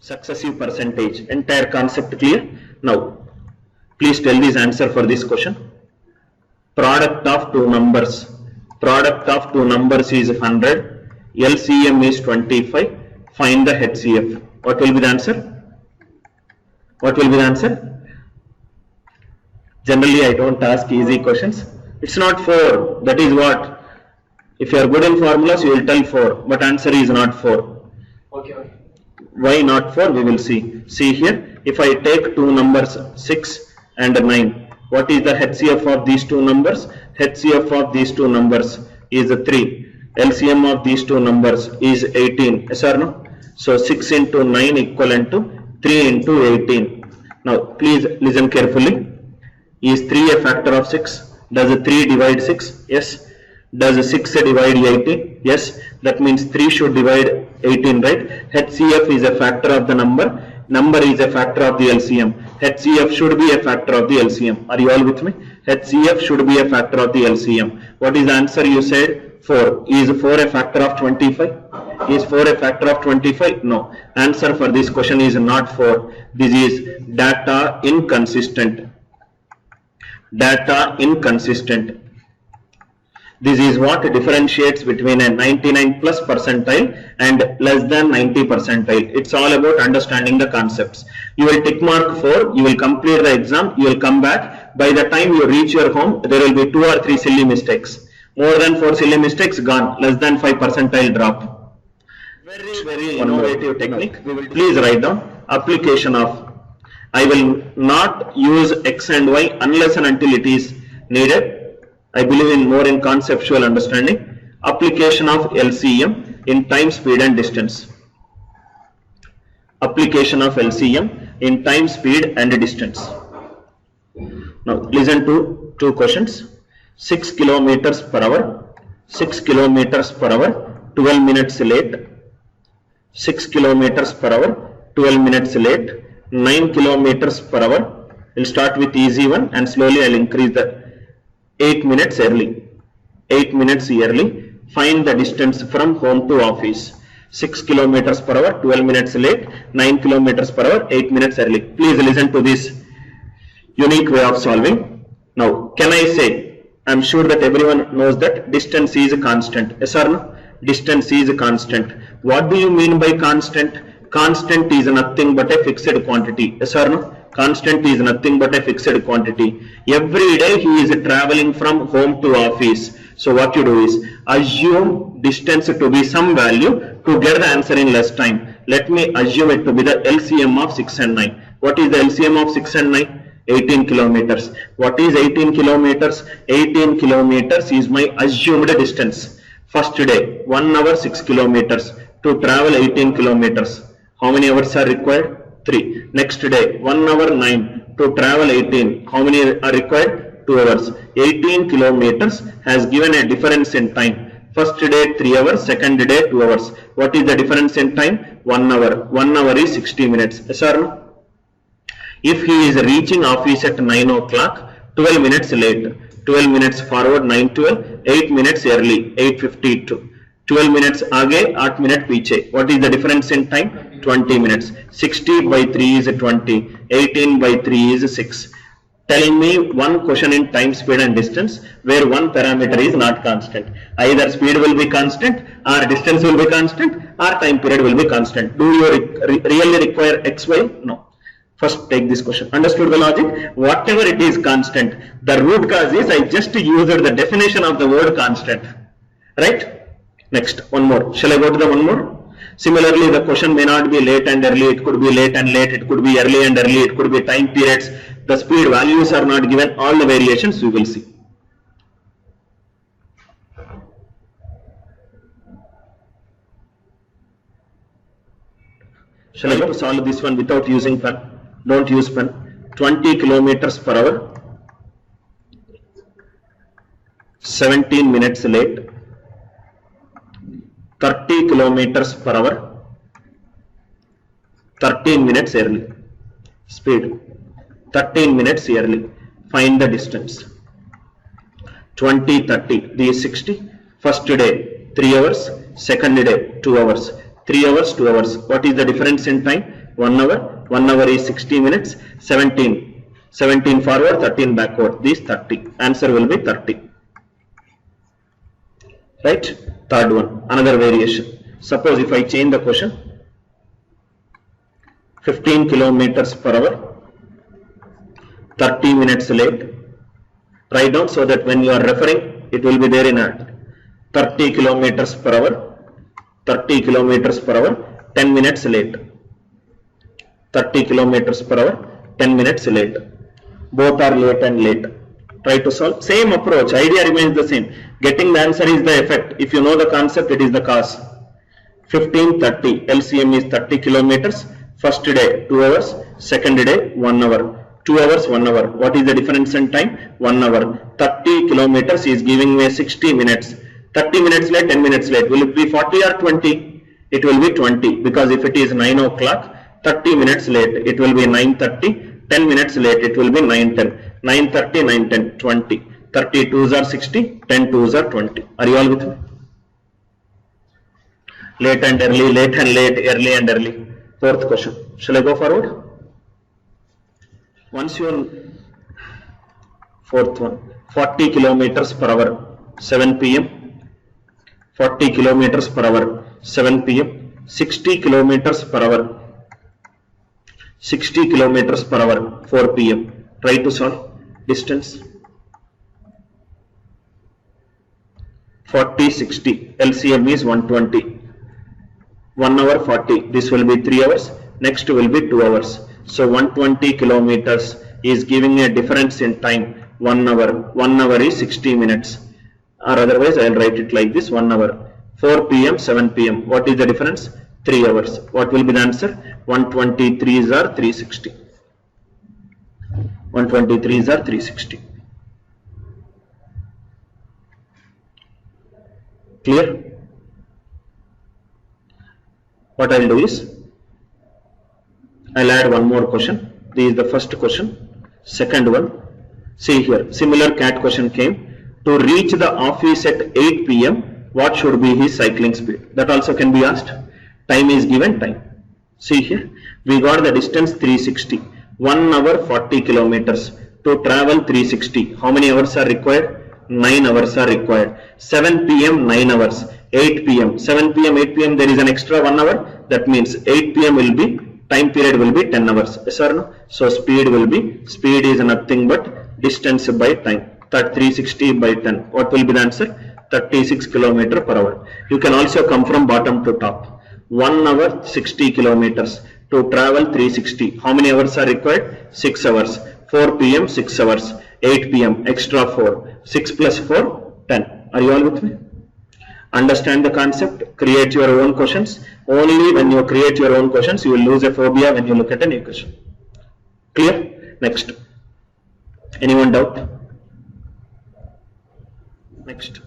Successive percentage, entire concept clear? Now, please tell this answer for this question. Product of two numbers. Product of two numbers is 100. LCM is 25. Find the HCF. What will be the answer? What will be the answer? Generally, I don't ask easy questions. It's not 4. That is what? If you are good in formulas, you will tell 4. But answer is not 4. Okay. Why not 4? We will see. See here. If I take two numbers 6 and 9. What is the HCF of these two numbers? HCF of these two numbers is 3. LCM of these two numbers is 18. Yes or no? So 6 into 9 equivalent to 3 into 18. Now please listen carefully. Is 3 a factor of 6? Does 3 divide 6? Yes. Does 6 divide 18? Yes. That means 3 should divide 18, right? HCF is a factor of the number. Number is a factor of the LCM. HCF should be a factor of the LCM. Are you all with me? HCF should be a factor of the LCM. What is the answer you said? 4. Is 4 a factor of 25? Is 4 a factor of 25? No. Answer for this question is not 4. This is data inconsistent. Data inconsistent. This is what differentiates between a 99 plus percentile and less than 90 percentile. It's all about understanding the concepts. You will tick mark 4, you will complete the exam, you will come back. By the time you reach your home, there will be 2 or 3 silly mistakes. More than 4 silly mistakes gone, less than 5 percentile drop. Very innovative technique. Please write down application of. I will not use X and Y unless and until it is needed. I believe in more in conceptual understanding. Application of LCM in time, speed and distance. Application of LCM in time, speed and distance. Now listen to two questions. 6 kilometers per hour. 6 kilometers per hour. 12 minutes late. 6 kilometers per hour. 12 minutes late. 9 kilometers per hour. We'll start with easy one and slowly I'll increase the 8 minutes early. 8 minutes early. Find the distance from home to office. 6 kilometers per hour, 12 minutes late, 9 kilometers per hour, 8 minutes early. Please listen to this unique way of solving. Now, can I say, I'm sure that everyone knows that distance is a constant. Yes or no? Distance is a constant. What do you mean by constant? Constant is nothing but a fixed quantity. Yes or no? Constant is nothing but a fixed quantity. Every day he is traveling from home to office. So what you do is assume distance to be some value to get the answer in less time. Let me assume it to be the LCM of 6 and 9. What is the LCM of 6 and 9? 18 kilometers. What is 18 kilometers? 18 kilometers is my assumed distance. First day, 1 hour 6 kilometers to travel 18 kilometers. How many hours are required? 3. Next day, 1 hour 9 to travel 18. How many are required? 2 hours. 18 kilometers has given a difference in time. First day 3 hours, second day 2 hours. What is the difference in time? 1 hour. 1 hour is 60 minutes. Yes or no? If he is reaching office at 9 o'clock, 12 minutes late. 12 minutes forward, 9:12, 8 minutes early, 8:52. 12 minutes आगे, 8 minutes पीछे. What is the difference in time? 20 minutes. 60 by 3 is 20. 18 by 3 is 6. Tell me one question in time, speed and distance where one parameter is not constant. Either speed will be constant, or distance will be constant, or time period will be constant. Do you really require X, Y? No. First take this question. Understood the logic? Whatever it is constant, the root cause is I just used the definition of the word constant. Right? Next, one more. Shall I go to the one more? Similarly, the question may not be late and early. It could be late and late. It could be early and early. It could be time periods. The speed values are not given. All the variations we will see. Shall I go to solve this one without using pen? Don't use pen. 20 kilometers per hour. 17 minutes late. 30 kilometers per hour. 13 minutes early. Speed. 13 minutes early. Find the distance. 20, 30. This is 60. First day, 3 hours, second day 2 hours, 3 hours, 2 hours. What is the difference in time? 1 hour. 1 hour is 60 minutes, 17 forward, 13 backward. This 30. Answer will be 30. Right? Third one, another variation. Suppose if I change the question, 15 kilometers per hour, 30 minutes late. Write down so that when you are referring, it will be there in hand. 30 kilometers per hour, 30 kilometers per hour, 10 minutes late. 30 kilometers per hour, 10 minutes late. Both are late and late. Try to solve. Same approach. Idea remains the same. Getting the answer is the effect. If you know the concept, it is the cause. 15, 30. LCM is 30 kilometers. First day 2 hours. Second day 1 hour. 2 hours, 1 hour. What is the difference in time? 1 hour. 30 kilometers is giving me 60 minutes. 30 minutes late, 10 minutes late. Will it be 40 or 20? It will be 20, because if it is 9 o'clock, 30 minutes late, it will be 9:30. 10 minutes late, it will be 9:10. 9:30, 9:10, 20. 30 twos are 60, 10 twos are 20. Are you all with me? Late and early, late and late, early and early. Fourth question. Shall I go forward? Once you fourth one, 40 kilometers per hour, 7 p.m. 40 kilometers per hour, 7 p.m. 60 kilometers per hour, 60 kilometers per hour, 4 p.m. Try to solve. Distance 40, 60. LCM is 120. 1 hour 40. This will be 3 hours. Next will be 2 hours. So 120 kilometers is giving a difference in time. 1 hour. 1 hour is 60 minutes. Or otherwise I will write it like this: 1 hour. 4 p.m., 7 p.m. What is the difference? 3 hours. What will be the answer? 123s are 360. 123s are 360. Clear? What I will do is, I will add one more question. This is the first question. Second one. See here, similar CAT question came. To reach the office at 8 p.m., what should be his cycling speed? That also can be asked. Time is given, time. See here, we got the distance 360. 1 hour 40 kilometers. To travel 360, how many hours are required? 9 hours are required. 7 p.m. 9 hours. 8 p.m. 7 p.m. 8 p.m. there is an extra 1 hour. That means 8 p.m. will be, time period will be 10 hours. Yes or no? So speed will be, speed is nothing but distance by time. That 360 by 10. What will be the answer? 36 km per hour. You can also come from bottom to top. 1 hour 60 kilometers. To travel 360. How many hours are required? 6 hours. 4 p.m. 6 hours. 8 p.m. extra 4. 6 plus 4, 10. Are you all with me? Understand the concept. Create your own questions. Only when you create your own questions, you will lose a phobia when you look at an equation. Clear? Next. Anyone doubt? Next.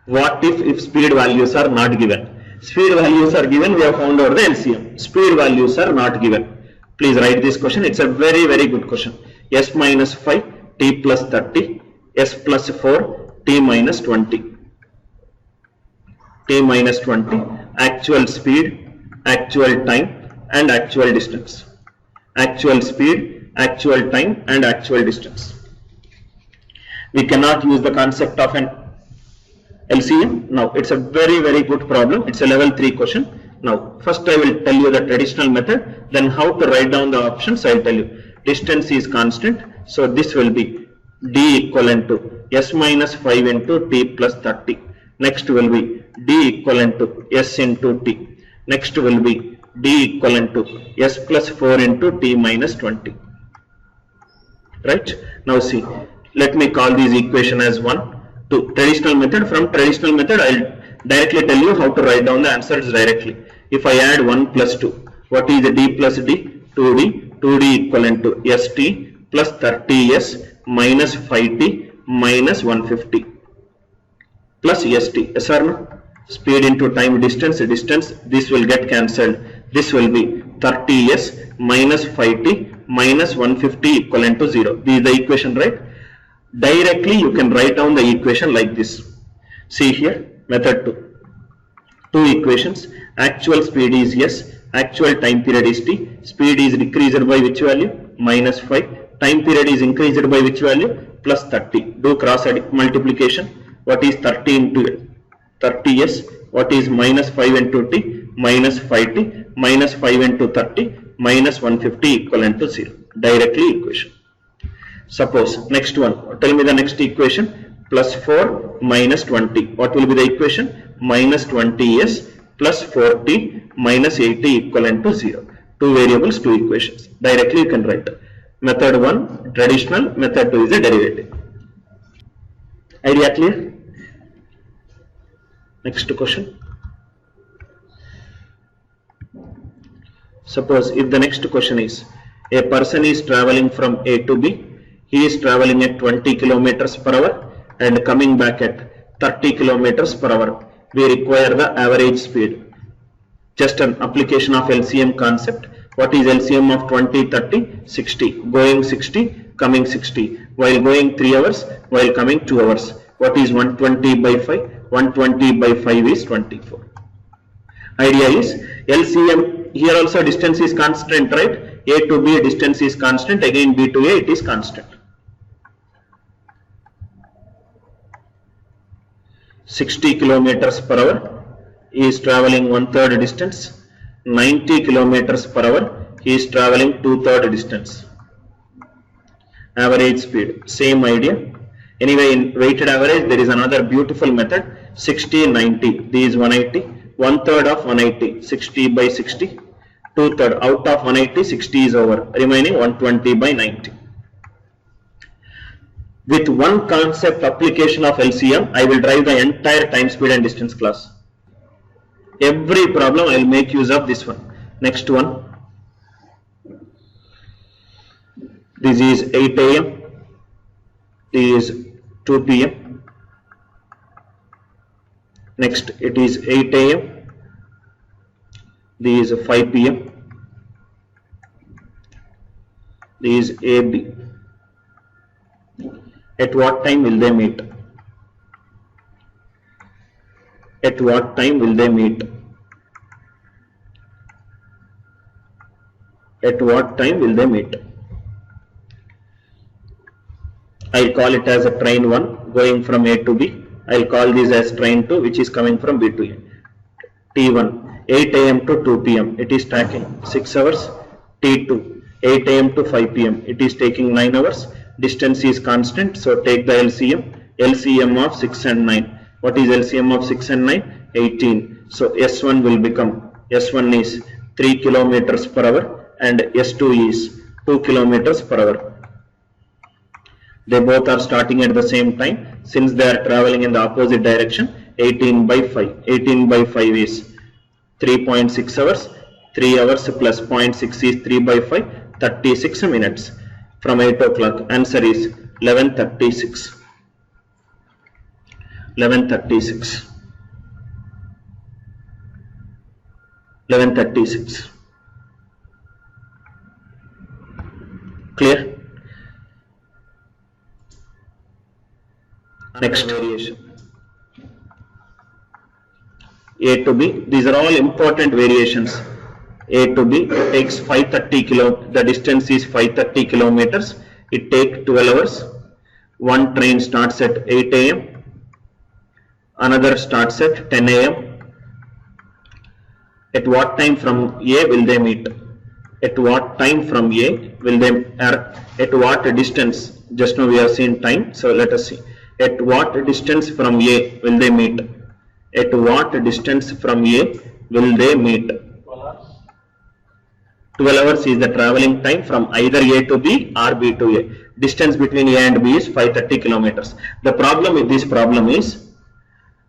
What if speed values are not given? Speed values are given, we have found out the LCM. Speed values are not given. Please write this question. It's a very, very good question. S minus 5, t plus 30, s plus 4, t minus 20. T minus 20, actual speed, actual time, and actual distance. Actual speed, actual time, and actual distance. We cannot use the concept of an LCM. Now, it's a very, very good problem. It's a level 3 question. Now, first I will tell you the traditional method, then how to write down the options I will tell you. Distance is constant, so this will be d equivalent to s minus 5 into t plus 30. Next will be d equivalent to s into t. Next will be d equivalent to s plus 4 into t minus 20. Right? Now see, let me call this equation as 1. To traditional method. From traditional method, I will directly tell you how to write down the answers directly. If I add 1 plus 2, what is the d plus d? 2d. 2d equivalent to st plus 30s minus 5t minus 150 plus st. Yes or no? Speed into time, distance, distance. This will get cancelled. This will be 30s minus 5t minus 150 equivalent to 0. This is the equation, right? Directly you can write down the equation like this. See here, Method 2. Two equations. Actual speed is S, actual time period is T. Speed is decreased by which value? -5. Time period is increased by which value? +30. Do cross multiplication. What is 30 into 30S? What is -5 into T? -5T. -5 into 30. -150 equivalent to 0. Directly equation. Suppose next one. Tell me the next equation. +4 -20. What will be the equation? -20S plus 4T minus 80 equivalent to 0. Two variables, two equations. Directly you can write. Method 1 traditional, method 2 is a derivative. Idea clear? Next question. Suppose if the next question is, a person is traveling from A to B, he is traveling at 20 kilometers per hour and coming back at 30 kilometers per hour. We require the average speed. Just an application of LCM concept. What is LCM of 20, 30? 60. Going 60, coming 60. While going 3 hours, while coming 2 hours. What is 120 by 5? 120 by 5 is 24. Idea is LCM, here also distance is constant, right? A to B distance is constant, again B to A it is constant. 60 kilometers per hour he is traveling 1/3 distance. 90 kilometers per hour he is traveling 2/3 distance. Average speed, same idea. Anyway, in weighted average there is another beautiful method. 60 90, this is 180. 1/3 of 180, 60 by 60. 2/3 out of 180, 60 is over, remaining 120 by 90. With one concept application of LCM, I will drive the entire time, speed and distance class. Every problem I will make use of this one. Next one. This is 8 AM. This is 2 PM. Next it is 8 AM. This is 5 PM. This is AB. At what time will they meet? At what time will they meet? At what time will they meet? I'll call it as a train 1 going from A to B. I'll call this as train 2 which is coming from B to A. T1 8 AM to 2 PM. It is taking 6 hours. T2 8 AM to 5 PM. It is taking 9 hours. Distance is constant, so take the LCM. LCM of 6 and 9. What is LCM of 6 and 9? 18. So S1 will become, S1 is 3 kilometers per hour and S2 is 2 kilometers per hour. They both are starting at the same time. Since they are traveling in the opposite direction, 18 by 5. 18 by 5 is 3.6 hours. 3 hours plus 0.6 is 3 by 5. 36 minutes. From 8 o'clock, answer is 11:36. 11:36. 11:36. Clear? Next variation. A to B. These are all important variations. A to B takes 530 kilo. The distance is 530 kilometers. It takes 12 hours. One train starts at 8 AM. Another starts at 10 AM. At what time from A will they meet? At what time from A will they? At what distance? Just now we have seen time. So let us see. At what distance from A will they meet? At what distance from A will they meet? 12 hours is the traveling time from either A to B or B to A. Distance between A and B is 530 kilometers. The problem with this problem is,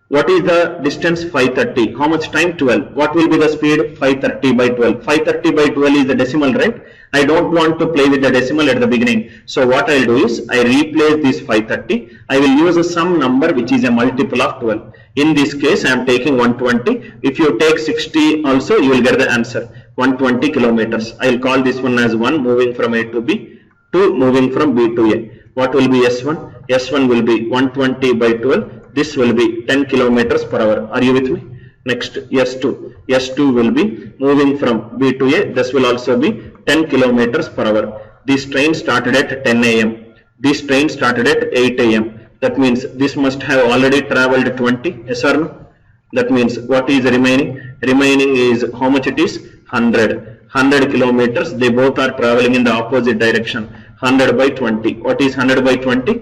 what is the distance? 530. How much time? 12. What will be the speed? 530 by 12. 530 by 12 is the decimal, right? I don't want to play with the decimal at the beginning. So what I will do is, I replace this 530. I will use some number which is a multiple of 12. In this case, I am taking 120. If you take 60 also, you will get the answer. 120 kilometers. I will call this one as 1 moving from A to B, 2 moving from B to A. What will be S1? S1 will be 120 by 12, this will be 10 kilometers per hour. Are you with me? Next, S2 will be moving from B to A. This will also be 10 kilometers per hour. This train started at 10 a.m. This train started at 8 a.m. That means this must have already traveled 20. Yes or no? That means what is remaining? Remaining is how much it is? 100 kilometers. They both are traveling in the opposite direction. 100 by 20. What is 100 by 20?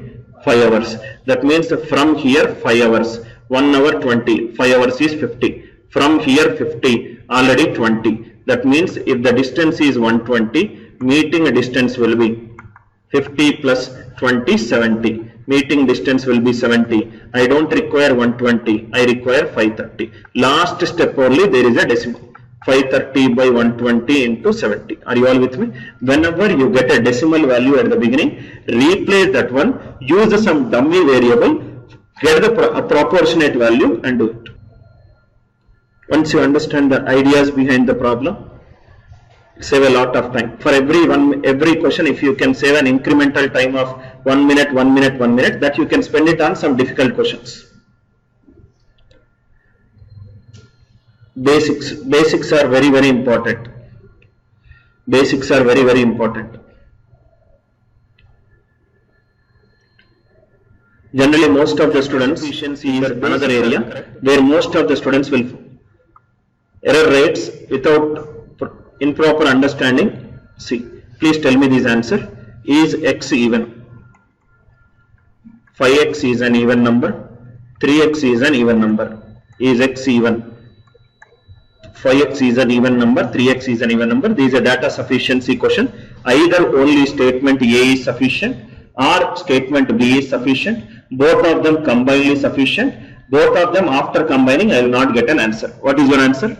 5 hours. That means from here 5 hours. 1 hour 20. 5 hours is 50. From here 50. Already 20. That means if the distance is 120, meeting distance will be 50 plus 20, 70. Meeting distance will be 70. I don't require 120. I require 530. Last step only, there is a decimal. 530 by 120 into 70. Are you all with me? Whenever you get a decimal value at the beginning, replace that one, use some dummy variable, get the proportionate value and do it. Once you understand the ideas behind the problem, save a lot of time. For every question, if you can save an incremental time of 1 minute, 1 minute, 1 minute, that you can spend it on some difficult questions. Basics are very, very important. Basics are very, very important. Generally, most of the students, efficiency is another area where most of the students will error rates without improper understanding. See, please tell me this answer. Is x even? 5x is an even number. 3x is an even number. Is x even? 5x is an even number. 3x is an even number. This is a data sufficiency question. Either only statement A is sufficient or statement B is sufficient. Both of them combined is sufficient. Both of them after combining, I will not get an answer. What is your answer?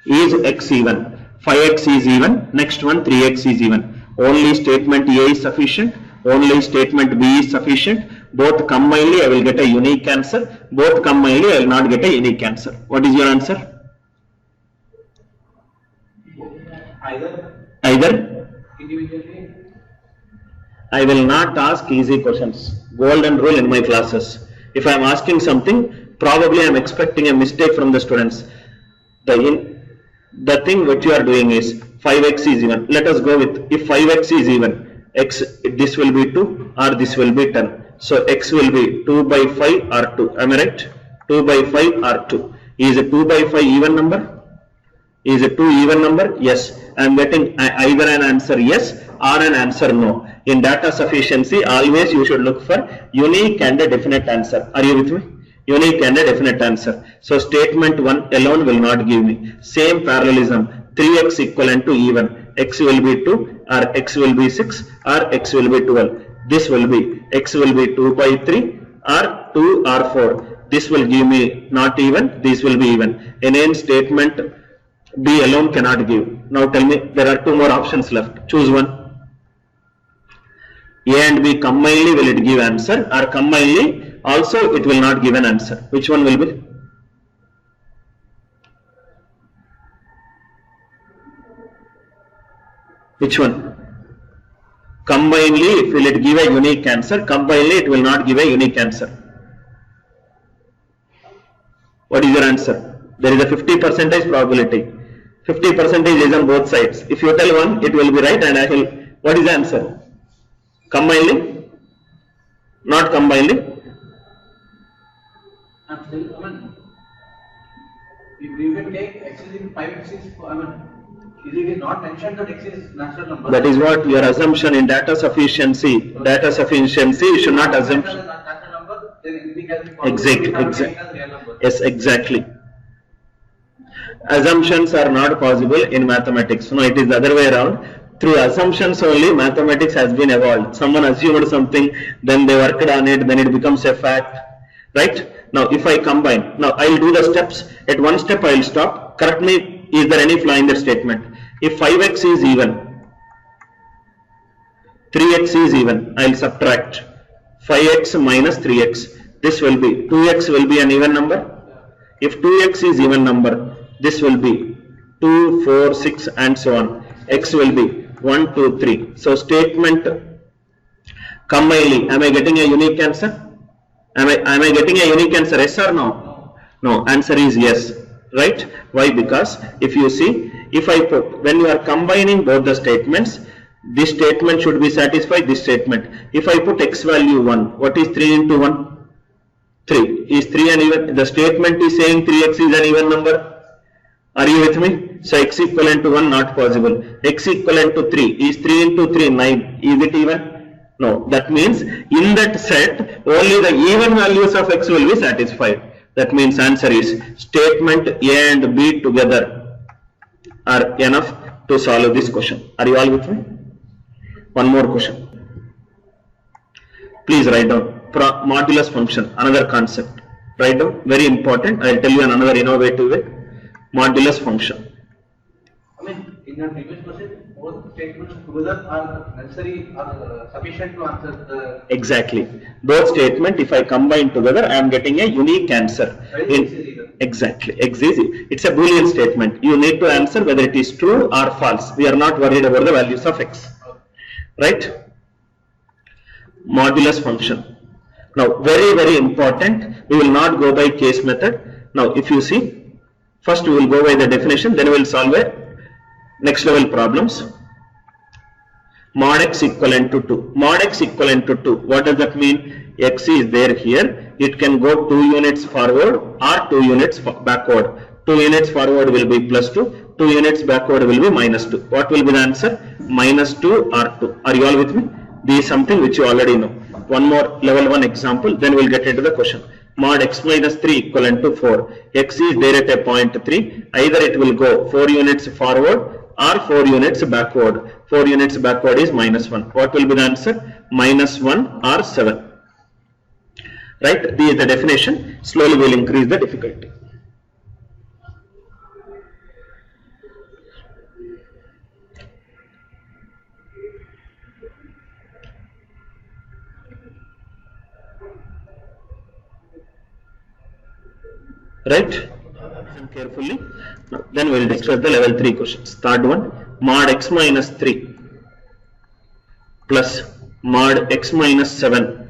Is x even? 5x is even. Next one, 3x is even. Only statement A is sufficient. Only statement B is sufficient. Both combinedly, I will get a unique answer. Both combinedly, I will not get a unique answer. What is your answer? Either individually. I will not ask easy questions. Golden rule in my classes. If I am asking something, probably I am expecting a mistake from the students. The thing what you are doing is 5x is even. Let us go with, if 5x is even, x, this will be 2 or this will be 10. So x will be 2 by 5 or 2. Am I right? 2 by 5 or 2. Is a 2 by 5 even number? Is a 2 even number? Yes. I am getting either an answer yes or an answer no. In data sufficiency, always you should look for unique and a definite answer. Are you with me? Unique and a definite answer. So statement 1 alone will not give me. Same parallelism. 3x equivalent to even. X will be 2 or x will be 6 or x will be 12. This will be x will be 2 by 3 or 2 or 4. This will give me not even. This will be even. An statement B alone cannot give. Now tell me, there are 2 more options left. Choose one. A and B combinedly will it give answer, or combinedly also it will not give an answer. Which one will be? Which one? Combinedly will it give a unique answer, combinedly it will not give a unique answer. What is your answer? There is a 50% probability. 50% is on both sides. If you tell one, it will be right, and I will. What is the answer? Combinedly? Not combinedly? If you can take x is in 5x is, it is not mentioned that x is natural number. That is what your assumption in data sufficiency. Data sufficiency, you should not assume. Exactly. Yes, exactly. Assumptions are not possible in mathematics. No, it is the other way around. Through assumptions only mathematics has been evolved. Someone assumed something, then they worked on it, then it becomes a fact. Right? Now if I combine, now I will do the steps. At one step I will stop. Correct me, is there any flaw in that statement? If 5x is even, 3x is even, I will subtract 5x minus 3x. This will be, 2x will be an even number. If 2x is even number, this will be 2, 4, 6 and so on. X will be 1, 2, 3. So statement combinedly, am I getting a unique answer? Am I getting a unique answer? Yes or no? No. Answer is yes. Right? Why? Because if you see, if I put, when you are combining both the statements, this statement should be satisfied this statement. If I put x value 1, what is 3 into 1? 3. Is 3 an even? The statement is saying 3x is an even number. Are you with me? So x equivalent to 1, not possible. X equivalent to 3. Is 3 into 3 9? Is it even? No. That means in that set only the even values of x will be satisfied. That means answer is statement A and B together are enough to solve this question. Are you all with me? One more question. Please write down modulus function, another concept. Write down, very important. I will tell you another innovative way. Modulus function. I mean, in the previous question, both statements together are necessary, are sufficient to answer the. Exactly. Both statement, if I combine together, I am getting a unique answer. Exactly. It's a Boolean statement. You need to answer whether it is true or false. We are not worried about the values of x. Right? Modulus function. Now, very important. We will not go by case method. Now, if you see, first we will go by the definition, then we will solve a next level problems. Mod x equivalent to 2. Mod x equivalent to 2. What does that mean? X is there here. It can go 2 units forward or 2 units backward. 2 units forward will be plus 2. 2 units backward will be minus 2. What will be the answer? Minus 2 or 2. Are you all with me? This is something which you already know. One more level 1 example, then we will get into the question. Mod x minus 3 equivalent to 4. X is there at a point 3. Either it will go 4 units forward or 4 units backward. 4 units backward is minus 1. What will be the answer? Minus 1 or 7. Right? This is the definition. Slowly we will increase the difficulty. Right? Listen carefully. Now, then we will discuss the level 3 questions. Third one, mod x minus 3 plus mod x minus 7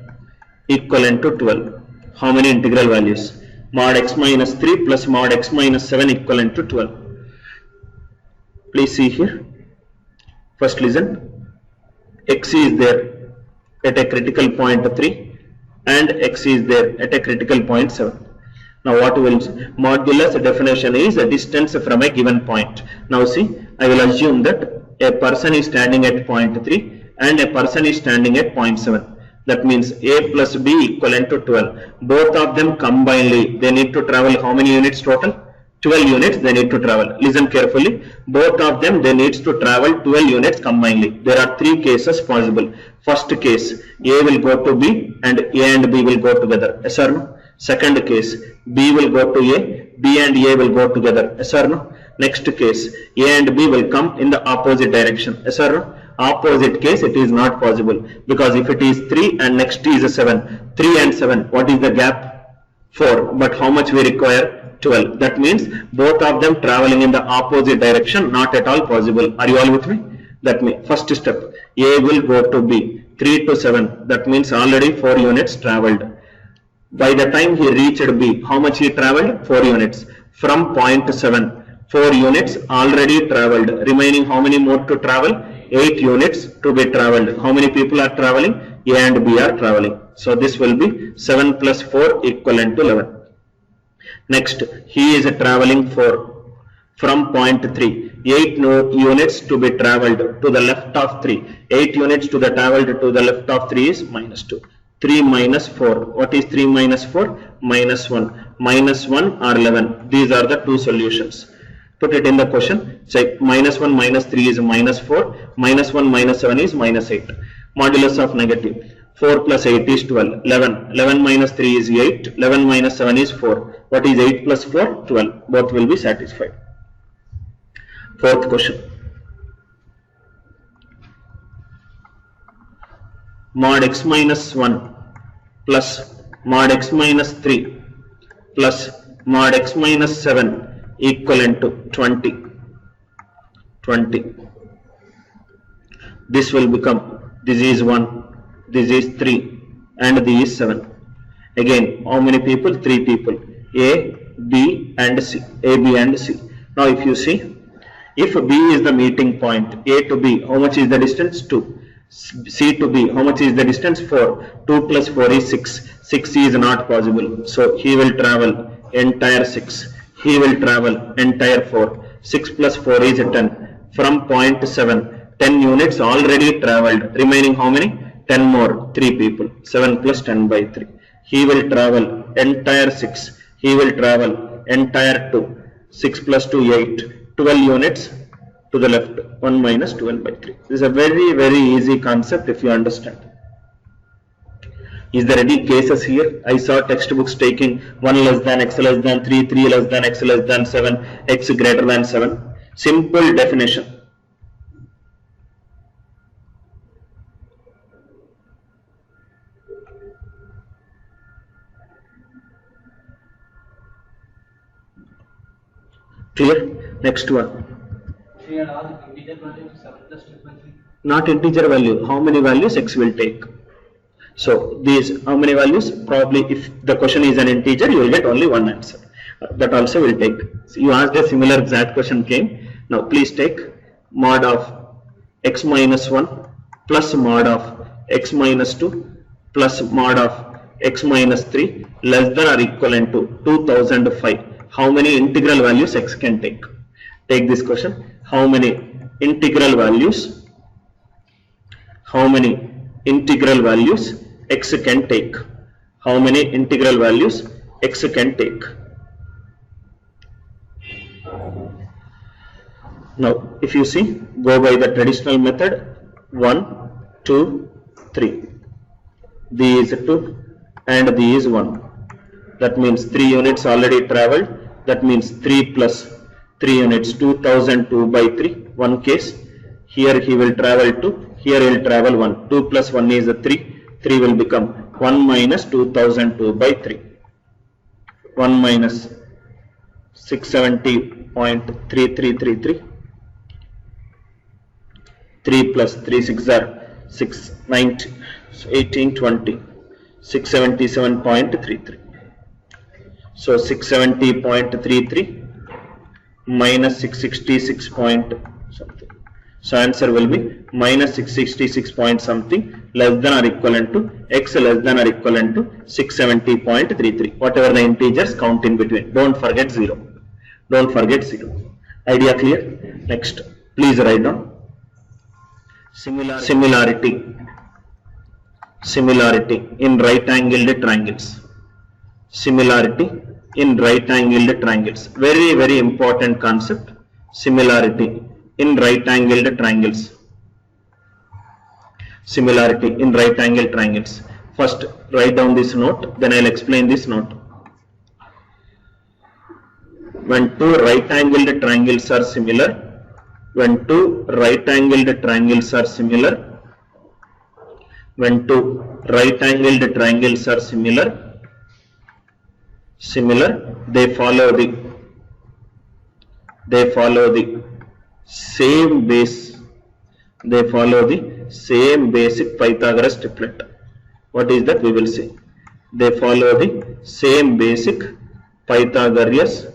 equivalent to 12. How many integral values? Mod x minus 3 plus mod x minus 7 equivalent to 12. Please see here. First listen. X is there at a critical point 3 and x is there at a critical point 7. Now what we will modulus definition is a distance from a given point. Now see, I will assume that a person is standing at point 3 and a person is standing at point 7. That means A plus B equivalent to 12. Both of them combinedly, they need to travel how many units total? 12 units they need to travel. Listen carefully. Both of them, they need to travel 12 units combinedly. There are 3 cases possible. First case, A will go to B and A and B will go together. Yes or no? Second case, B will go to A, B and A will go together. Yes or no? Next case, A and B will come in the opposite direction. Yes or no? Opposite case, it is not possible, because if it is 3 and next is 7, 3 and 7, what is the gap? 4. But how much we require? 12. That means both of them traveling in the opposite direction, not at all possible. Are you all with me? That means first step, A will go to B, 3 to 7. That means already 4 units traveled. By the time he reached B, how much he traveled? 4 units. From point 7, 4 units already traveled. Remaining how many more to travel? 8 units to be traveled. How many people are traveling? A and B are traveling. So this will be 7 plus 4 equivalent to 11. Next, he is traveling from point 3. 8 units to be traveled to the left of 3. 8 units to the traveled to the left of 3 is minus 2. 3 minus 4. What is 3 minus 4? Minus 1. Minus 1 or 11. These are the 2 solutions. Put it in the question. Say minus 1 minus 3 is minus 4. Minus 1 minus 7 is minus 8. Modulus of negative. 4 plus 8 is 12. 11. 11 minus 3 is 8. 11 minus 7 is 4. What is 8 plus 4? 12. Both will be satisfied. Fourth question. Mod x minus 1 plus mod x minus 3 plus mod x minus 7 equivalent to 20. 20. This will become, this is 1, this is 3 and this is 7. Again, how many people? 3 people. A, B and C. A, B and C. Now if you see, if B is the meeting point, A to B, how much is the distance? 2. C to B, how much is the distance? 4. 2 plus 4 is 6. 6 is not possible. So he will travel entire 6. He will travel entire 4. 6 plus 4 is 10. From point 7, 10 units already traveled. Remaining how many? 10 more. 3 people. 7 plus 10 by 3. He will travel entire 6. He will travel entire 2. 6 plus 2, 8. 12 units to the left. 1 minus 12 by 3. This is a very easy concept if you understand. Is there any cases here? I saw textbooks taking 1 less than x less than 3, 3 less than x less than 7, x greater than 7. Simple definition. Clear? Next one. Not integer value. How many values x will take? So these, how many values? Probably if the question is an integer, you will get only one answer. That also will take. So you asked a similar exact question came. Now please take mod of x minus 1 plus mod of x minus 2 plus mod of x minus 3 less than or equivalent to 2005. How many integral values x can take? Take this question. How many integral values? How many integral values x can take? How many integral values x can take? Now, if you see, go by the traditional method. 1, 2, 3. B is 2 and B is 1. That means 3 units already traveled. That means 3 plus 3 units, 2002 by 3. One case. Here he will travel 2. Here he will travel 1. 2 plus 1 is 3. 3 will become 1 minus 2002 by 3. 1 minus 670.3333. 3 plus 3 6 are 6, 90, 18, 20. 677.33. So 670.33 minus 666 point something. So answer will be minus 666 point something less than or equivalent to x less than or equivalent to 670.33. Whatever the integers, count in between. Don't forget 0. Don't forget 0. Idea clear? Next, please write down similarity in right angled triangles. Similarity in right angled triangles. Very important concept. Similarity in right angled triangles. Similarity in right angled triangles. First write down this note, then I'll explain this note. When two right angled triangles are similar, when two right angled triangles are similar, when two right angled triangles are similar, they follow the same base, they follow the same basic Pythagoras triplet. What is that? We will see. They follow the same basic Pythagoras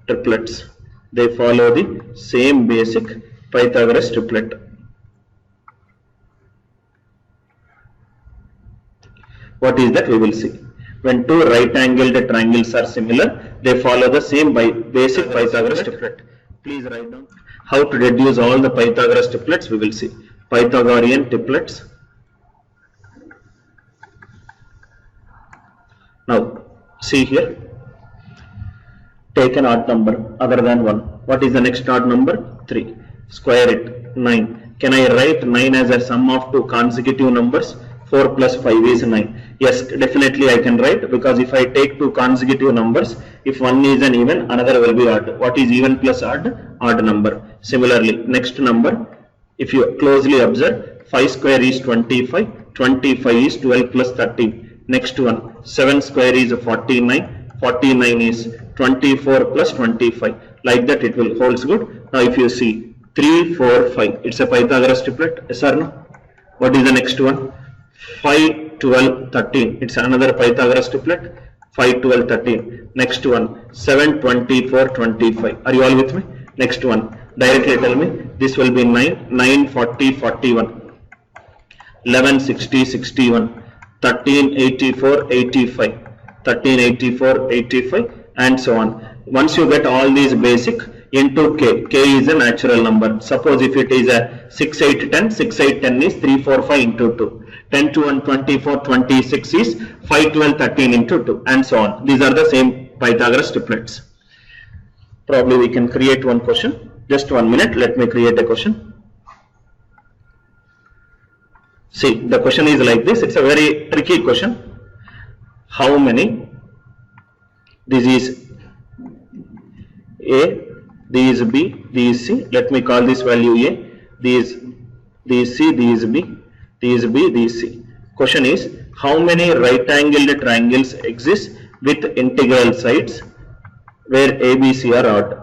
triplets. They follow the same basic Pythagoras triplet. What is that? We will see. When two right angled triangles are similar, they follow the same basic Pythagoras triplet. Please write down how to deduce all the Pythagoras triplets. We will see. Pythagorean triplets. Now see here. Take an odd number other than 1. What is the next odd number? 3. Square it. 9. Can I write 9 as a sum of two consecutive numbers? 4 plus 5 is 9. Yes, definitely I can write, because if I take two consecutive numbers, if one is an even, another will be odd. What is even plus odd? Odd number. Similarly, next number, if you closely observe, 5 square is 25, 25 is 12 plus 13. Next one, 7 square is 49, 49 is 24 plus 25. Like that it will holds good. Now if you see 3, 4, 5, it's a Pythagoras triplet, yes or no? What is the next one? 5, 12, 13. It's another Pythagoras triplet. 5, 12, 13. Next one, 7, 24, 25. Are you all with me? Next one, directly tell me. This will be 9, 9, 40, 41. 11, 60, 61. 13, 84, 85. 13, 84, 85, and so on. Once you get all these basic into k, k is a natural number. Suppose if it is a 6, 8, 10, 6, 8, 10 is 3, 4, 5 into 2. 10 to 1, 24, 26 is 5, 12, 13 into 2, and so on. These are the same Pythagoras triplets. Probably we can create one question. Just 1 minute, let me create a question. See, the question is like this. It's a very tricky question. How many? This is A, this is B, this is C. Let me call this value A. This is C, this is B, this is B, this is C. Question is, how many right-angled triangles exist with integral sides where ABC are odd?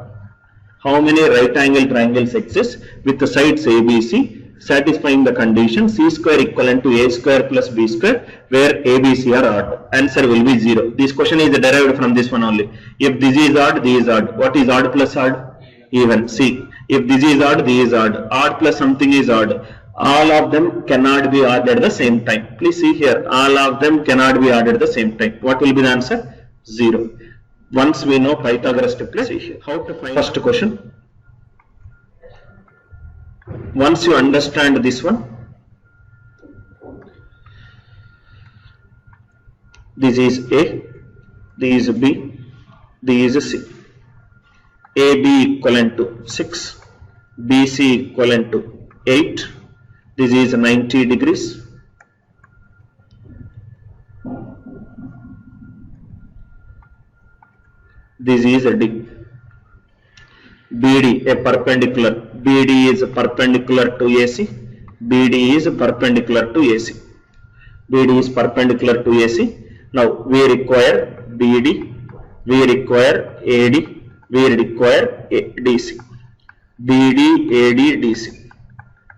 How many right-angled triangles exist with the sides ABC satisfying the condition C square equivalent to A square plus B square where ABC are odd? Answer will be 0. This question is derived from this one only. If this is odd, this is odd. What is odd plus odd? Even. See, if this is odd, this is odd. Odd plus something is odd. All of them cannot be odd at the same time. Please see here. All of them cannot be odd at the same time. What will be the answer? 0. Once we know Pythagoras triplet, see here. How to find first question? Once you understand this one, this is A, this is B, this is C. AB equivalent to 6, BC equivalent to 8, this is 90 degrees. This is a D. BD, a perpendicular. BD is perpendicular to AC. BD is perpendicular to AC. BD is perpendicular to AC. Now we require BD, we require AD, we require DC. BD, AD, DC.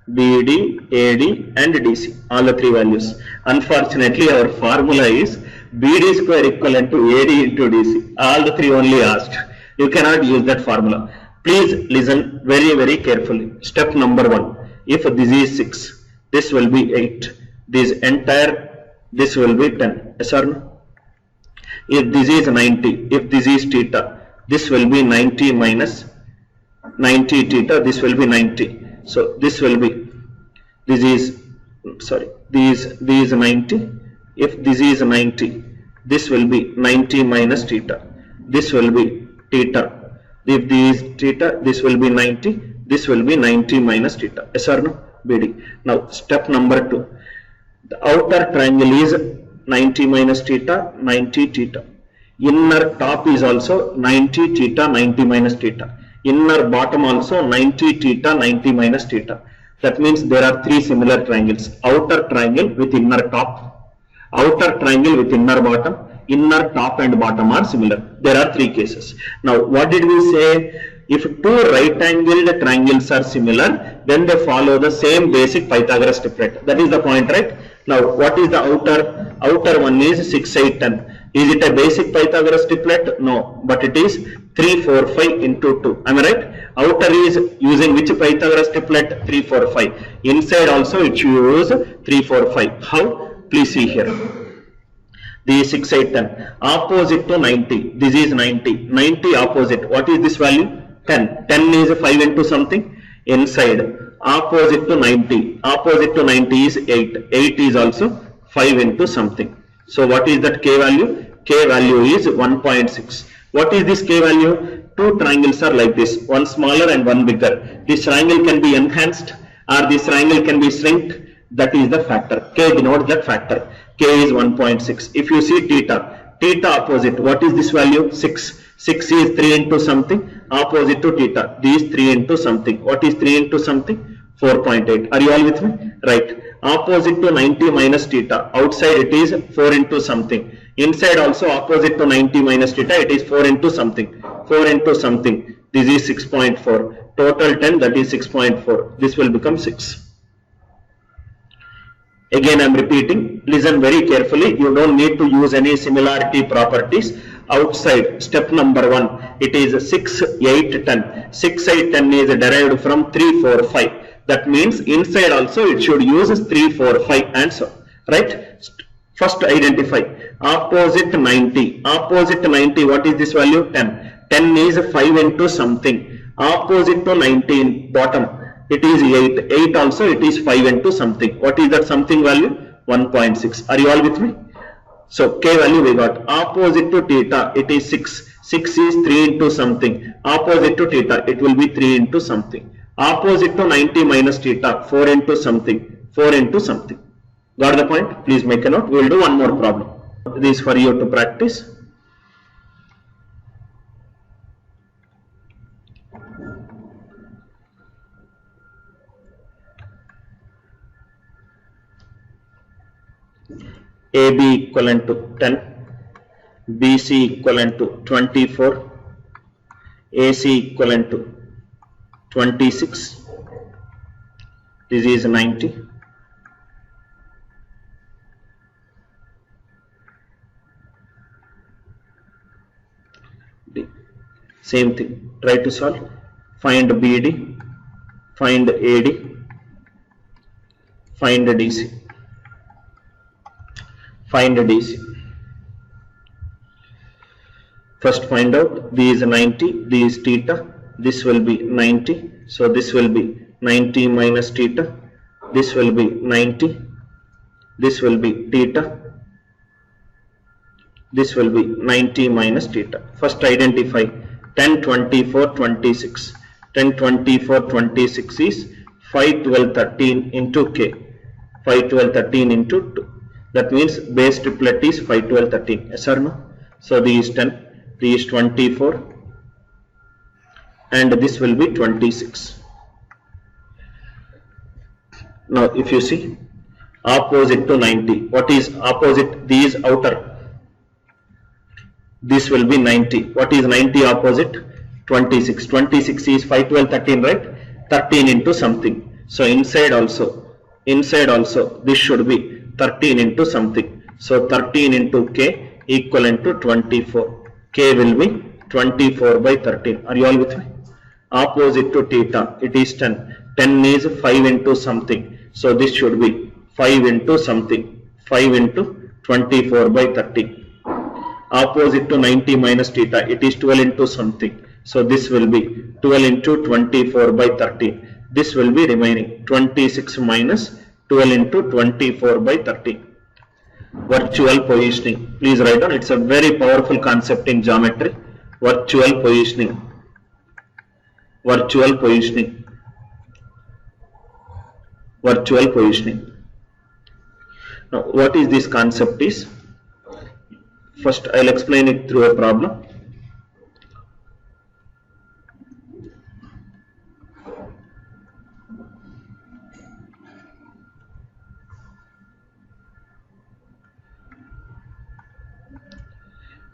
BD, AD and DC. All the three values. Unfortunately, our formula is BD square equivalent to AD into DC. All the three only asked. You cannot use that formula. Please listen very, very carefully. Step number 1. If this is 6, this will be 8. This will be 10. Yes or no? If this is 90, if this is theta, this will be 90 minus 90 theta, this will be 90. So this will be, this is 90. If this is 90, this will be 90 minus theta. This will be theta. If this is theta, this will be 90. This will be 90 minus theta. Yes or no? BD. Now step number 2. The outer triangle is 90 minus theta, 90 theta. Inner top is also 90 theta, 90 minus theta. Inner bottom also 90 theta, 90 minus theta. That means there are three similar triangles. Outer triangle with inner top, outer triangle with inner bottom, inner top and bottom are similar. There are three cases. Now what did we say? If two right-angled triangles are similar, then they follow the same basic Pythagoras triplet. That is the point, right? Now what is the outer? Outer one is 6, 8, 10. Is it a basic Pythagoras triplet? No, but it is 3, 4, 5 into 2. Am I right? Outer is using which Pythagoras triplet? 3, 4, 5. Inside also it use 3, 4, 5. How? Please see here. This is 6, 8, 10. Opposite to 90. This is 90. 90 opposite. What is this value? 10. 10 is 5 into something. Inside. Opposite to 90. Opposite to 90 is 8. 8 is also 5 into something. So what is that K value? K value is 1.6. What is this K value? Two triangles are like this. One smaller and one bigger. This triangle can be enhanced or this triangle can be shrinked. That is the factor. K denotes that factor. K is 1.6. If you see theta, theta opposite, what is this value? 6. 6 is 3 into something. Opposite to theta, this is 3 into something. What is 3 into something? 4.8. Are you all with me? Right. Opposite to 90 minus theta. Outside it is 4 into something. Inside also opposite to 90 minus theta, it is 4 into something. 4 into something. This is 6.4. Total 10, that is 6.4. This will become 6. Again I am repeating, listen very carefully, you don't need to use any similarity properties. Outside step number 1, it is 6, 8, 10. 6, 8, 10 is derived from 3, 4, 5. That means inside also it should use 3, 4, 5 and so, right? First identify opposite 90. Opposite 90, what is this value? 10. 10 is 5 into something. Opposite to 19, bottom, it is 8. 8 also it is 5 into something. What is that something value? 1.6. Are you all with me? So K value we got. Opposite to theta, it is 6. 6 is 3 into something. Opposite to theta, it will be 3 into something. Opposite to 90 minus theta, 4 into something. 4 into something. Got the point? Please make a note. We will do one more problem. This is for you to practice. AB equivalent to 10, BC equivalent to 24, AC equivalent to 26, this is 90. D. Same thing, try to solve. Find BD, find AD, find DC. Find DC. First find out, this is 90, this is theta, this will be 90, so this will be 90 minus theta, this will be 90, this will be theta, this will be 90 minus theta. First identify 10, 24, 26. 10, 24, 26 is 5, 12, 13 into K. 5, 12, 13 into 2. That means base triplet is 5, 12, 13. Yes or no? So this is 10, this is 24, and this will be 26. Now if you see, opposite to 90, what is opposite? This is outer. This will be 90. What is 90 opposite? 26. 26 is 5, 12, 13, right? 13 into something. So inside also this should be 13 into something. So 13 into K equivalent to 24. K will be 24 by 13. Are you all with me? Opposite to theta, it is 10. 10 is 5 into something. So this should be 5 into something. 5 into 24 by 13. Opposite to 90 minus theta, it is 12 into something. So this will be 12 into 24 by 13. This will be remaining 26 minus 12 into 24 by 13. Virtual positioning. Please write down. It's a very powerful concept in geometry. Virtual positioning. Virtual positioning. Virtual positioning. Now, what is this concept is? First, I'll explain it through a problem.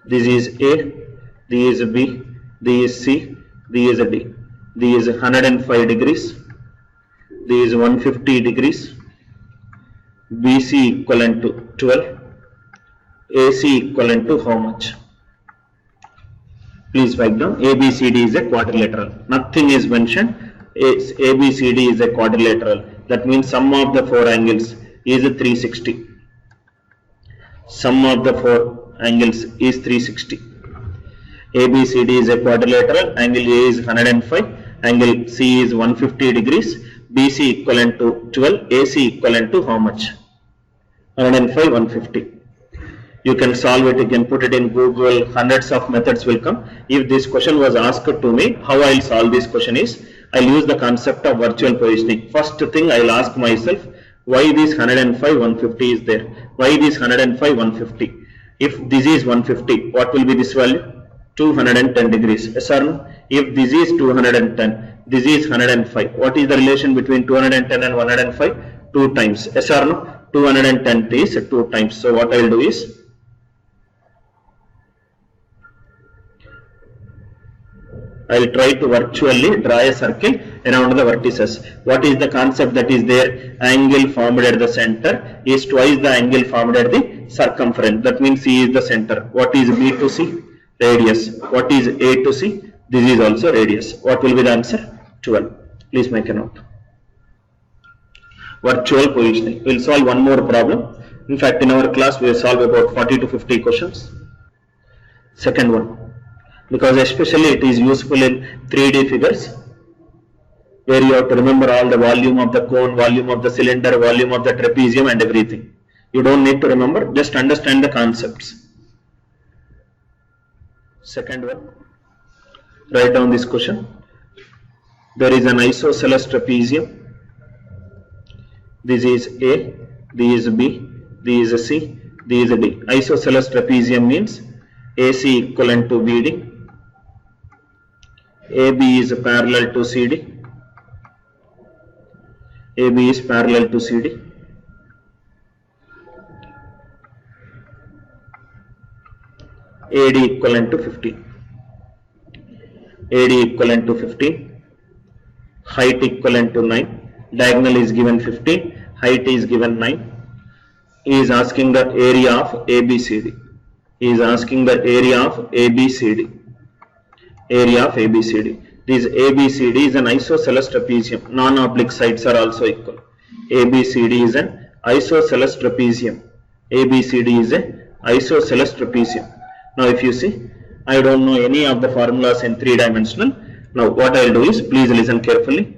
This is A, this is B, this is C, this is D. This is 105 degrees, this is 150 degrees, BC equivalent to 12, AC equivalent to how much? Please write down. ABCD is a quadrilateral. Nothing is mentioned. ABCD is a quadrilateral. That means sum of the four angles is 360. Sum of the four angles is 360. ABCD is a quadrilateral. Angle A is 105. Angle C is 150 degrees. BC equivalent to 12. AC equivalent to how much? 105, 150. You can solve it, you can put it in Google, hundreds of methods will come. If this question was asked to me, how I will solve this question is, I will use the concept of virtual positioning. First thing I will ask myself, why this 105, 150 is there? Why this 105, 150? If this is 150, what will be this value? 210 degrees. Yes or no? If this is 210, this is 105. What is the relation between 210 and 105? 2 times. Yes or no? 210 is 2 times. So what I will do is, I will try to virtually draw a circle around the vertices. What is the concept that is there? Angle formed at the center is twice the angle formed at the circumference. That means C is the center. What is B to C? Radius. What is A to C? This is also radius. What will be the answer? 12. Please make a note. Virtual positioning. We will solve one more problem. In fact, in our class we will solve about 40 to 50 questions. Second one, because especially it is useful in 3D figures, where you have to remember all the volume of the cone, volume of the cylinder, volume of the trapezium and everything. You don't need to remember, just understand the concepts. Second one, write down this question. There is an isosceles trapezium. This is A, this is B, this is C, this is D. Isosceles trapezium means AC equivalent to BD, AB is parallel to CD, AB is parallel to CD, AD equivalent to 15, AD equivalent to 15, height equivalent to 9, diagonal is given 15, height is given 9. He is asking the area of ABCD. He is asking the area of ABCD. Area of ABCD. This ABCD is an isosceles trapezium. Non-oblique sides are also equal. ABCD is an isosceles trapezium. ABCD is an isosceles trapezium. Now if you see, I don't know any of the formulas in 3-dimensional. Now what I will do is, please listen carefully.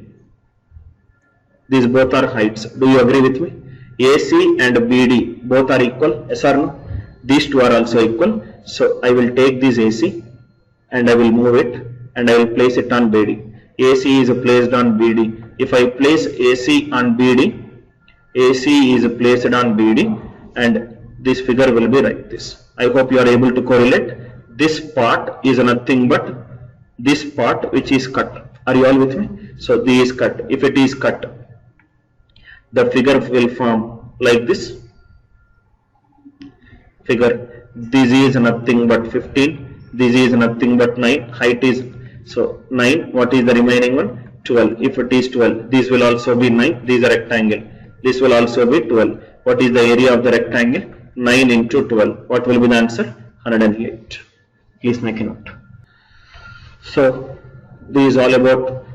These both are heights. Do you agree with me? AC and BD both are equal. Yes or no? These two are also equal. So I will take this AC and I will move it and I will place it on BD. AC is placed on BD. If I place AC on BD, AC is placed on BD and this figure will be like this. I hope you are able to correlate. This part is nothing but this part which is cut. Are you all with me? So this is cut. If it is cut, the figure will form like this figure. This is nothing but 15, this is nothing but 9, height is, so 9, what is the remaining one? 12. If it is 12, this will also be 9, this is a rectangle, this will also be 12. What is the area of the rectangle? 9 into 12. What will be the answer? 108. Please make a note. So this is all about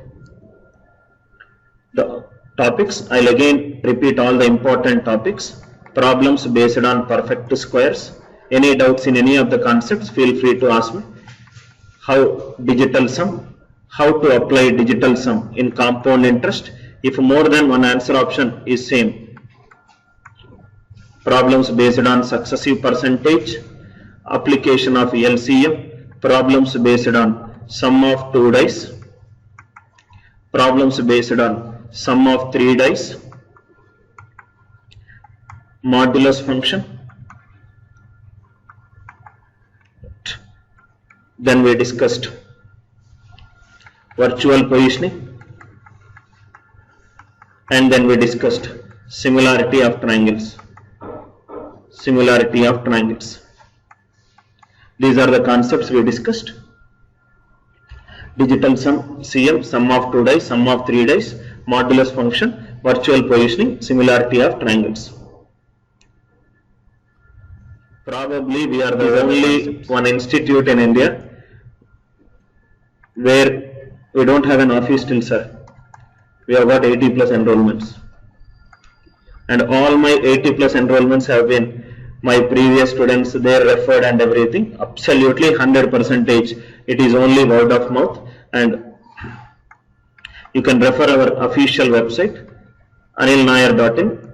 the topics. I'll again repeat all the important topics. Problems based on perfect squares. Any doubts in any of the concepts, feel free to ask me. How digital sum, how to apply digital sum in compound interest if more than one answer option is same. Problems based on successive percentage, application of LCM, problems based on sum of 2 dice, problems based on sum of 3 dice, modulus function. Then we discussed virtual positioning, and then we discussed similarity of triangles. Similarity of triangles. These are the concepts we discussed. Digital sum, CM, sum of 2 dice, sum of 3 dice, modulus function, virtual positioning, similarity of triangles. Probably we are the only one institute in India where we don't have an office till sir. We have got 80 plus enrollments, and all my 80 plus enrollments have been my previous students, they referred and everything. Absolutely 100%. It is only word of mouth, and you can refer our official website anilnair.in.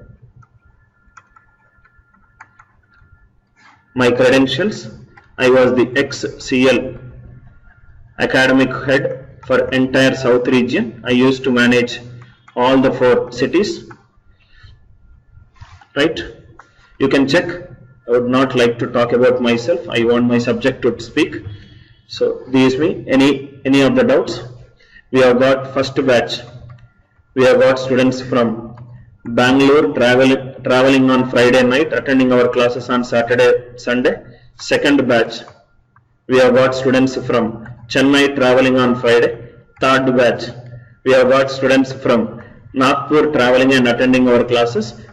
My credentials: I was the ex-CL academic head for entire South region. I used to manage all the 4 cities. Right? You can check. I would not like to talk about myself. I want my subject to speak. So this is me. Any of the doubts? We have got first batch. We have got students from Bangalore traveling on Friday night, attending our classes on Saturday, Sunday. Second batch, we have got students from Chennai traveling on Friday. Third batch, we We have got students from Nagpur traveling and attending our classes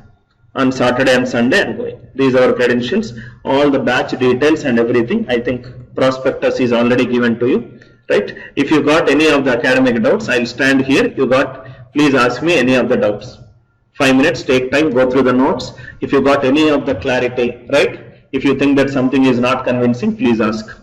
on Saturday and Sunday and going. These are our credentials, all the batch details and everything. I think prospectus is already given to you, right? If you got any of the academic doubts, I'll stand here. Please ask me any of the doubts. 5 minutes, take time, go through the notes. If you got any of the clarity, right? If you think that something is not convincing, please ask.